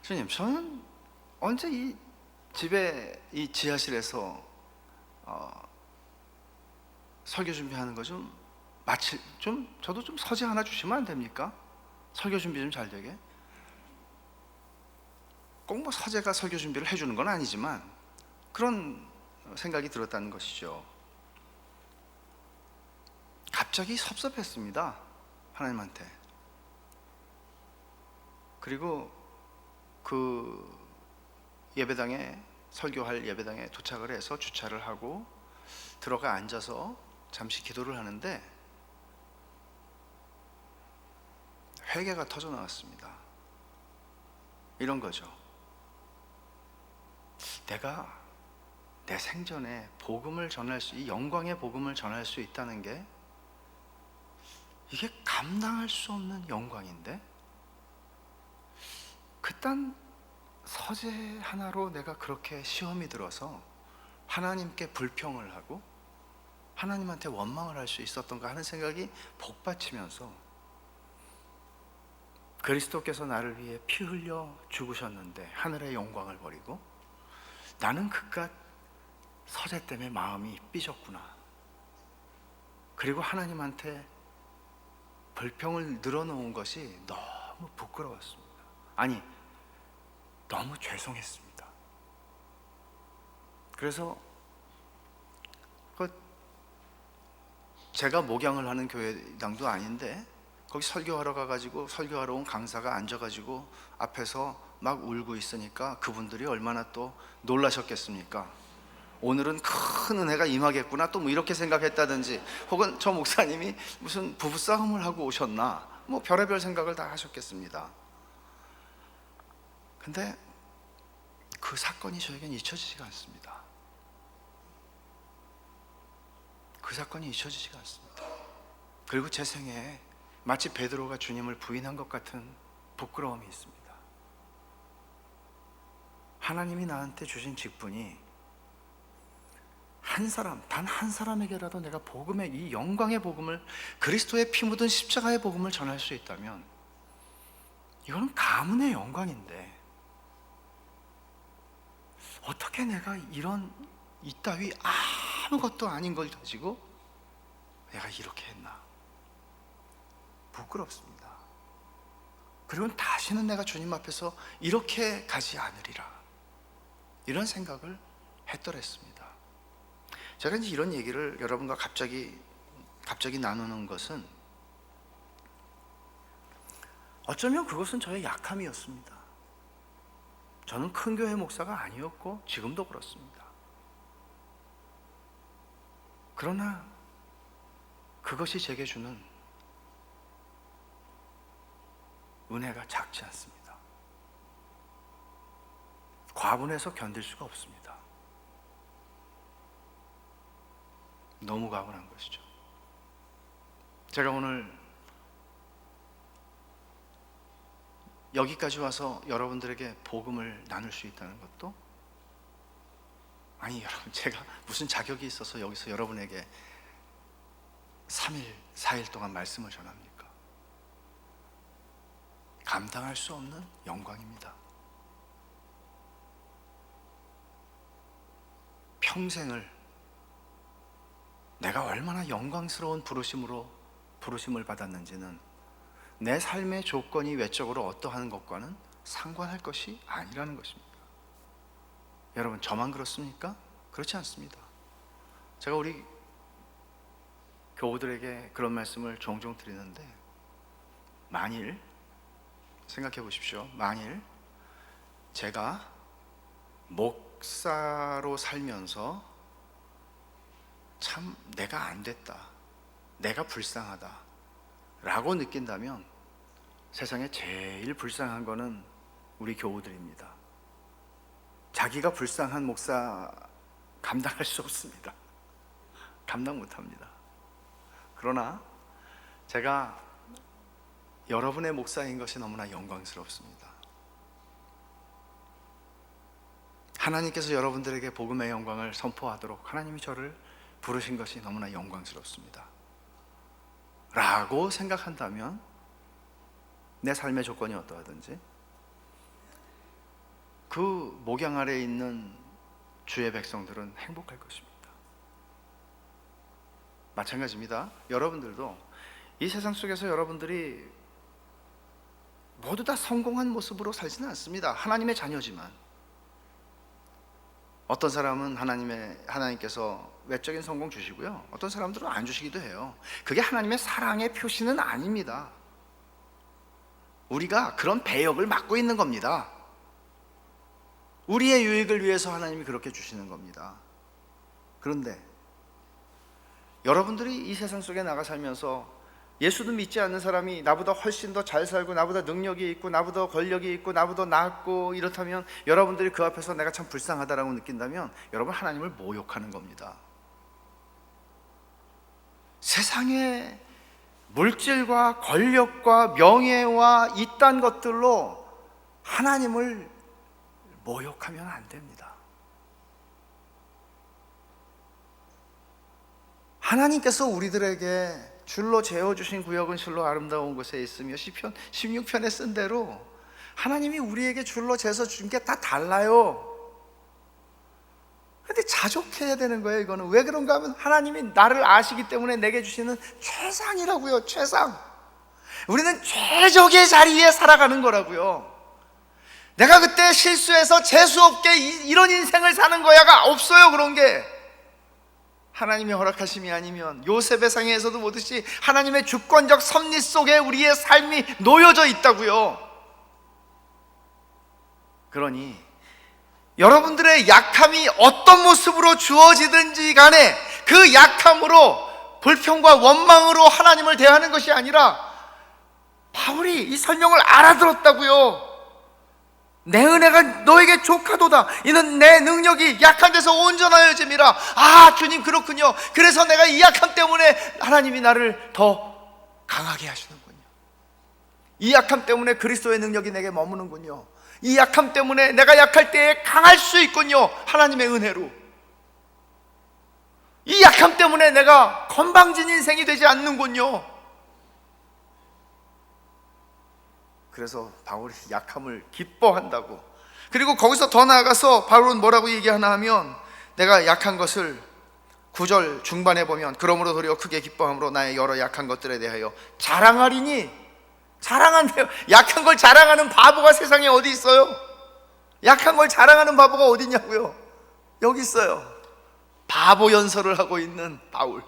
주님, 저는 언제 이 집에 이 지하실에서 설교 준비하는 거 저도 좀 서재 하나 주시면 안 됩니까? 설교 준비 좀 잘 되게. 꼭 서재가 설교 준비를 해주는 건 아니지만 그런 생각이 들었다는 것이죠. 갑자기 섭섭했습니다, 하나님한테. 그리고 그 예배당에, 설교할 예배당에 도착을 해서 주차를 하고 들어가 앉아서 잠시 기도를 하는데 회개가 터져 나왔습니다. 이런 거죠. 내가 내 생전에 이 영광의 복음을 전할 수 있다는 게 이게 감당할 수 없는 영광인데, 그딴 서재 하나로 내가 그렇게 시험이 들어서 하나님께 불평을 하고 하나님한테 원망을 할 수 있었던가 하는 생각이 복받치면서, 그리스도께서 나를 위해 피 흘려 죽으셨는데 하늘의 영광을 버리고 나는 그깟 서재 때문에 마음이 삐졌구나. 그리고 하나님한테 불평을 늘어놓은 것이 너무 부끄러웠습니다. 아니, 너무 죄송했습니다. 그래서 제가 목양을 하는 교회당도 아닌데 거기 설교하러 가가지고 설교하러 온 강사가 앉아가지고 앞에서 막 울고 있으니까 그분들이 얼마나 또 놀라셨겠습니까? 오늘은 큰 은혜가 임하겠구나, 또 뭐 이렇게 생각했다든지, 혹은 저 목사님이 무슨 부부싸움을 하고 오셨나, 뭐 별의별 생각을 다 하셨겠습니다. 근데 그 사건이 저에겐 잊혀지지가 않습니다. 그 사건이 잊혀지지가 않습니다. 그리고 제 생애에 마치 베드로가 주님을 부인한 것 같은 부끄러움이 있습니다. 하나님이 나한테 주신 직분이 한 사람, 단 한 사람에게라도 내가 복음의, 이 영광의 복음을, 그리스도의 피 묻은 십자가의 복음을 전할 수 있다면 이거는 가문의 영광인데, 어떻게 내가 이따위 아무것도 아닌 걸 가지고 내가 이렇게 했나? 부끄럽습니다. 그리고 다시는 내가 주님 앞에서 이렇게 가지 않으리라, 이런 생각을 했더랬습니다. 제가 이제 이런 얘기를 여러분과 갑자기 나누는 것은, 어쩌면 그것은 저의 약함이었습니다. 저는 큰 교회 목사가 아니었고 지금도 그렇습니다. 그러나 그것이 제게 주는 은혜가 작지 않습니다. 과분해서 견딜 수가 없습니다. 너무 과분한 것이죠. 제가 오늘 여기까지 와서 여러분들에게 복음을 나눌 수 있다는 것도, 아니 여러분, 제가 무슨 자격이 있어서 여기서 여러분에게 3일, 4일 동안 말씀을 전합니까? 감당할 수 없는 영광입니다. 평생을 내가 얼마나 영광스러운 부르심을 받았는지는 내 삶의 조건이 외적으로 어떠한 것과는 상관할 것이 아니라는 것입니다. 여러분, 저만 그렇습니까? 그렇지 않습니다. 제가 우리 교우들에게 그런 말씀을 종종 드리는데, 만일 생각해 보십시오. 만일 제가 목사로 살면서 참 내가 안 됐다, 내가 불쌍하다 라고 느낀다면, 세상에 제일 불쌍한 거는 우리 교우들입니다. 자기가 불쌍한 목사 감당할 수 없습니다. 감당 못합니다. 그러나 제가 여러분의 목사인 것이 너무나 영광스럽습니다. 하나님께서 여러분들에게 복음의 영광을 선포하도록 하나님이 저를 부르신 것이 너무나 영광스럽습니다 라고 생각한다면, 내 삶의 조건이 어떠하든지 그 목양 아래에 있는 주의 백성들은 행복할 것입니다. 마찬가지입니다. 여러분들도 이 세상 속에서 여러분들이 모두 다 성공한 모습으로 살지는 않습니다. 하나님의 자녀지만, 어떤 사람은 하나님께서 외적인 성공 주시고요, 어떤 사람들은 안 주시기도 해요. 그게 하나님의 사랑의 표시는 아닙니다. 우리가 그런 배역을 맡고 있는 겁니다. 우리의 유익을 위해서 하나님이 그렇게 주시는 겁니다. 그런데 여러분들이 이 세상 속에 나가 살면서 예수도 믿지 않는 사람이 나보다 훨씬 더 잘 살고, 나보다 능력이 있고, 나보다 권력이 있고, 나보다 낫고 이렇다면, 여러분들이 그 앞에서 내가 참 불쌍하다라고 느낀다면, 여러분 하나님을 모욕하는 겁니다. 세상의 물질과 권력과 명예와 이딴 것들로 하나님을 모욕하면 안 됩니다. 하나님께서 우리들에게 줄로 재어주신 구역은 실로 아름다운 곳에 있으며, 시편 16편에 쓴 대로 하나님이 우리에게 줄로 재서 준 게 다 달라요. 근데 자족해야 되는 거예요. 이거는 왜 그런가 하면, 하나님이 나를 아시기 때문에 내게 주시는 최상이라고요. 최상. 우리는 최적의 자리에 살아가는 거라고요. 내가 그때 실수해서 재수없게 이런 인생을 사는 거야가 없어요. 그런 게 하나님의 허락하심이 아니면 요셉의 상에서도 보듯이 하나님의 주권적 섭리 속에 우리의 삶이 놓여져 있다고요. 그러니 여러분들의 약함이 어떤 모습으로 주어지든지 간에 그 약함으로 불평과 원망으로 하나님을 대하는 것이 아니라, 바울이 이 설명을 알아들었다고요. 내 은혜가 너에게 족하도다. 이는 내 능력이 약한 데서 온전하여짐이라. 아, 주님, 그렇군요. 그래서 내가 이 약함 때문에 하나님이 나를 더 강하게 하시는군요. 이 약함 때문에 그리스도의 능력이 내게 머무는군요. 이 약함 때문에 내가 약할 때에 강할 수 있군요. 하나님의 은혜로. 이 약함 때문에 내가 건방진 인생이 되지 않는군요. 그래서 바울이 약함을 기뻐한다고. 그리고 거기서 더 나아가서 바울은 뭐라고 얘기하나 하면, 내가 약한 것을 9절 중반에 보면, 그러므로 도리어 크게 기뻐함으로 나의 여러 약한 것들에 대하여 자랑하리니. 자랑한대요. 약한 걸 자랑하는 바보가 세상에 어디 있어요? 약한 걸 자랑하는 바보가 어디 있냐고요? 여기 있어요. 바보 연설을 하고 있는 바울.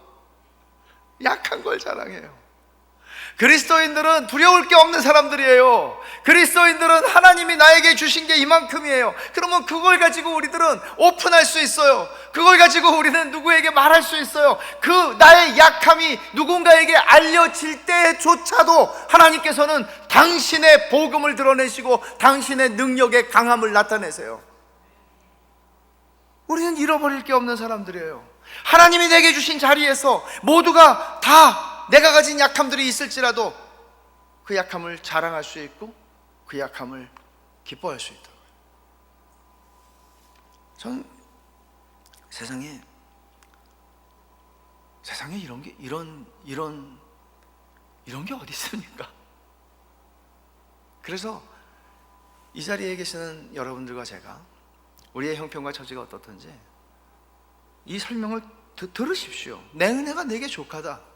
약한 걸 자랑해요. 그리스도인들은 두려울 게 없는 사람들이에요. 그리스도인들은 하나님이 나에게 주신 게 이만큼이에요. 그러면 그걸 가지고 우리들은 오픈할 수 있어요. 그걸 가지고 우리는 누구에게 말할 수 있어요. 그 나의 약함이 누군가에게 알려질 때조차도 하나님께서는 당신의 복음을 드러내시고 당신의 능력의 강함을 나타내세요. 우리는 잃어버릴 게 없는 사람들이에요. 하나님이 내게 주신 자리에서 모두가 다 내가 가진 약함들이 있을지라도 그 약함을 자랑할 수 있고 그 약함을 기뻐할 수 있다고요. 저는 세상에 이런 게 어디 있습니까? 그래서 이 자리에 계시는 여러분들과 제가, 우리의 형편과 처지가 어떻든지 이 설명을 들으십시오. 내 은혜가 내게 족하다.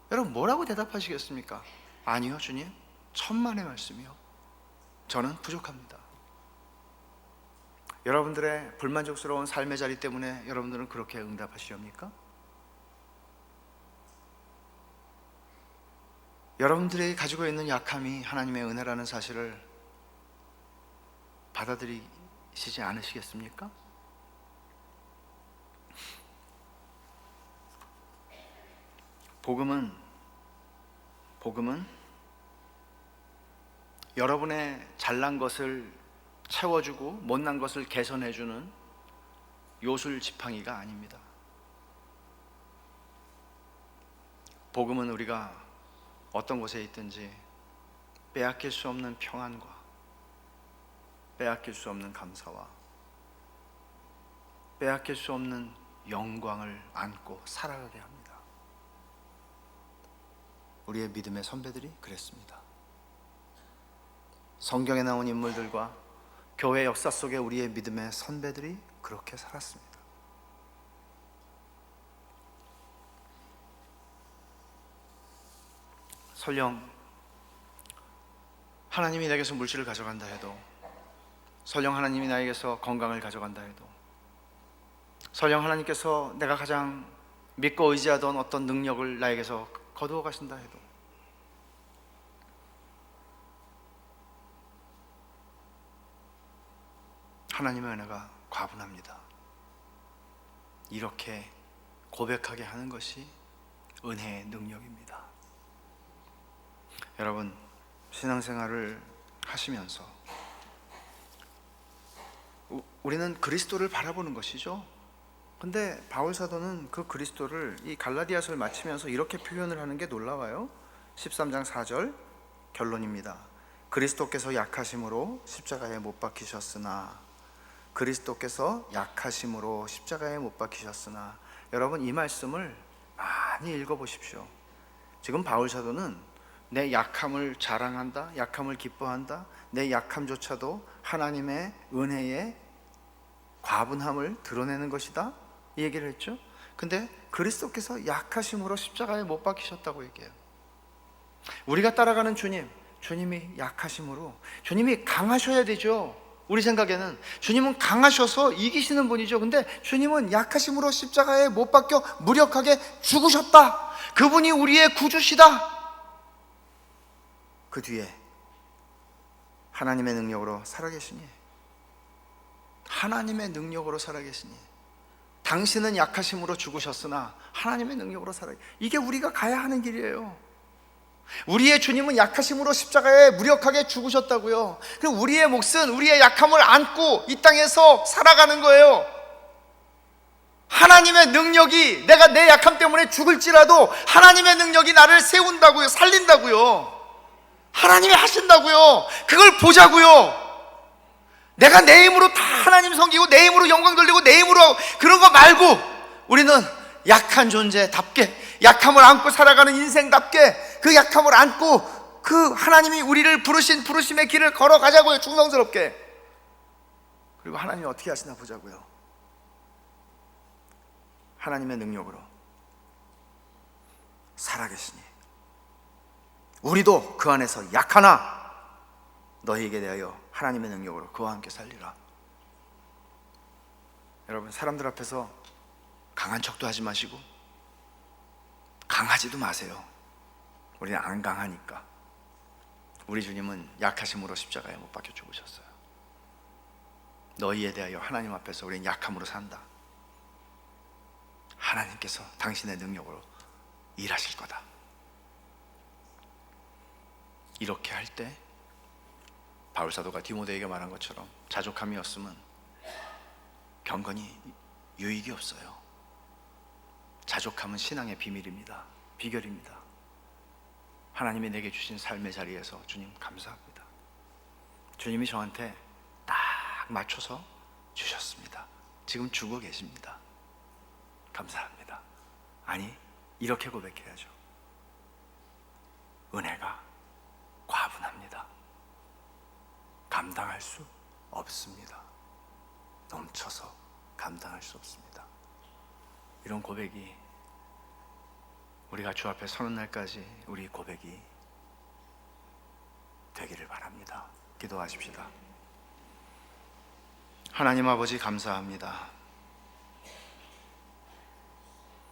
여러분 뭐라고 대답하시겠습니까? 아니요 주님, 천만의 말씀이요, 저는 부족합니다. 여러분들의 불만족스러운 삶의 자리 때문에 여러분들은 그렇게 응답하시렵니까? 여러분들이 가지고 있는 약함이 하나님의 은혜라는 사실을 받아들이시지 않으시겠습니까? 복음은 여러분의 잘난 것을 채워주고 못난 것을 개선해주는 요술 지팡이가 아닙니다. 복음은 우리가 어떤 곳에 있든지 빼앗길 수 없는 평안과 빼앗길 수 없는 감사와 빼앗길 수 없는 영광을 안고 살아가게 합니다. 우리의 믿음의 선배들이 그랬습니다. 성경에 나온 인물들과 교회 역사 속에 우리의 믿음의 선배들이 그렇게 살았습니다. 설령 하나님이 내게서 물질을 가져간다 해도, 설령 하나님이 나에게서 건강을 가져간다 해도, 설령 하나님께서 내가 가장 믿고 의지하던 어떤 능력을 나에게서 거두어 가신다 해도, 하나님의 은혜가 과분합니다. 이렇게 고백하게 하는 것이 은혜의 능력입니다. 여러분, 신앙생활을 하시면서 우리는 그리스도를 바라보는 것이죠. 근데 바울 사도는 그 그리스도를 이 갈라디아서를 마치면서 이렇게 표현을 하는 게 놀라워요. 13장 4절 결론입니다. 그리스도께서 약하심으로 십자가에 못 박히셨으나, 그리스도께서 약하심으로 십자가에 못 박히셨으나. 여러분, 이 말씀을 많이 읽어보십시오. 지금 바울 사도는 내 약함을 자랑한다, 약함을 기뻐한다, 내 약함조차도 하나님의 은혜의 과분함을 드러내는 것이다, 이 얘기를 했죠. 근데 그리스도께서 약하심으로 십자가에 못 박히셨다고 얘기해요. 우리가 따라가는 주님이 약하심으로, 주님이 강하셔야 되죠. 우리 생각에는 주님은 강하셔서 이기시는 분이죠. 근데 주님은 약하심으로 십자가에 못 박혀 무력하게 죽으셨다. 그분이 우리의 구주시다. 그 뒤에 하나님의 능력으로 살아계시니, 하나님의 능력으로 살아계시니, 당신은 약하심으로 죽으셨으나 하나님의 능력으로 이게 우리가 가야 하는 길이에요. 우리의 주님은 약하심으로 십자가에 무력하게 죽으셨다고요. 그럼 우리의 몫은 우리의 약함을 안고 이 땅에서 살아가는 거예요. 하나님의 능력이, 내가 내 약함 때문에 죽을지라도 하나님의 능력이 나를 세운다고요. 살린다고요. 하나님이 하신다고요. 그걸 보자고요. 내가 내 힘으로 다 하나님 섬기고 내 힘으로 영광 돌리고 내 힘으로 그런 거 말고, 우리는 약한 존재답게, 약함을 안고 살아가는 인생답게 그 약함을 안고 그 하나님이 우리를 부르신 부르심의 길을 걸어가자고요. 충성스럽게. 그리고 하나님이 어떻게 하시나 보자고요. 하나님의 능력으로 살아계시니 우리도 그 안에서 약하나 너희에게 대하여 하나님의 능력으로 그와 함께 살리라. 여러분, 사람들 앞에서 강한 척도 하지 마시고 강하지도 마세요. 우리는 안 강하니까. 우리 주님은 약하심으로 십자가에 못 박혀 죽으셨어요. 너희에 대하여 하나님 앞에서 우리는 약함으로 산다. 하나님께서 당신의 능력으로 일하실 거다. 이렇게 할 때 바울 사도가 디모데에게 말한 것처럼 자족함이었으면 경건이 유익이 없어요. 자족함은 신앙의 비밀입니다. 비결입니다. 하나님이 내게 주신 삶의 자리에서 주님 감사합니다. 주님이 저한테 딱 맞춰서 주셨습니다. 지금 주고 계십니다. 감사합니다. 아니, 이렇게 고백해야죠. 은혜가 과분합니다. 감당할 수 없습니다. 넘쳐서 감당할 수 없습니다. 이런 고백이 우리가 주 앞에 서는 날까지 우리 고백이 되기를 바랍니다. 기도하십시다. 하나님 아버지, 감사합니다.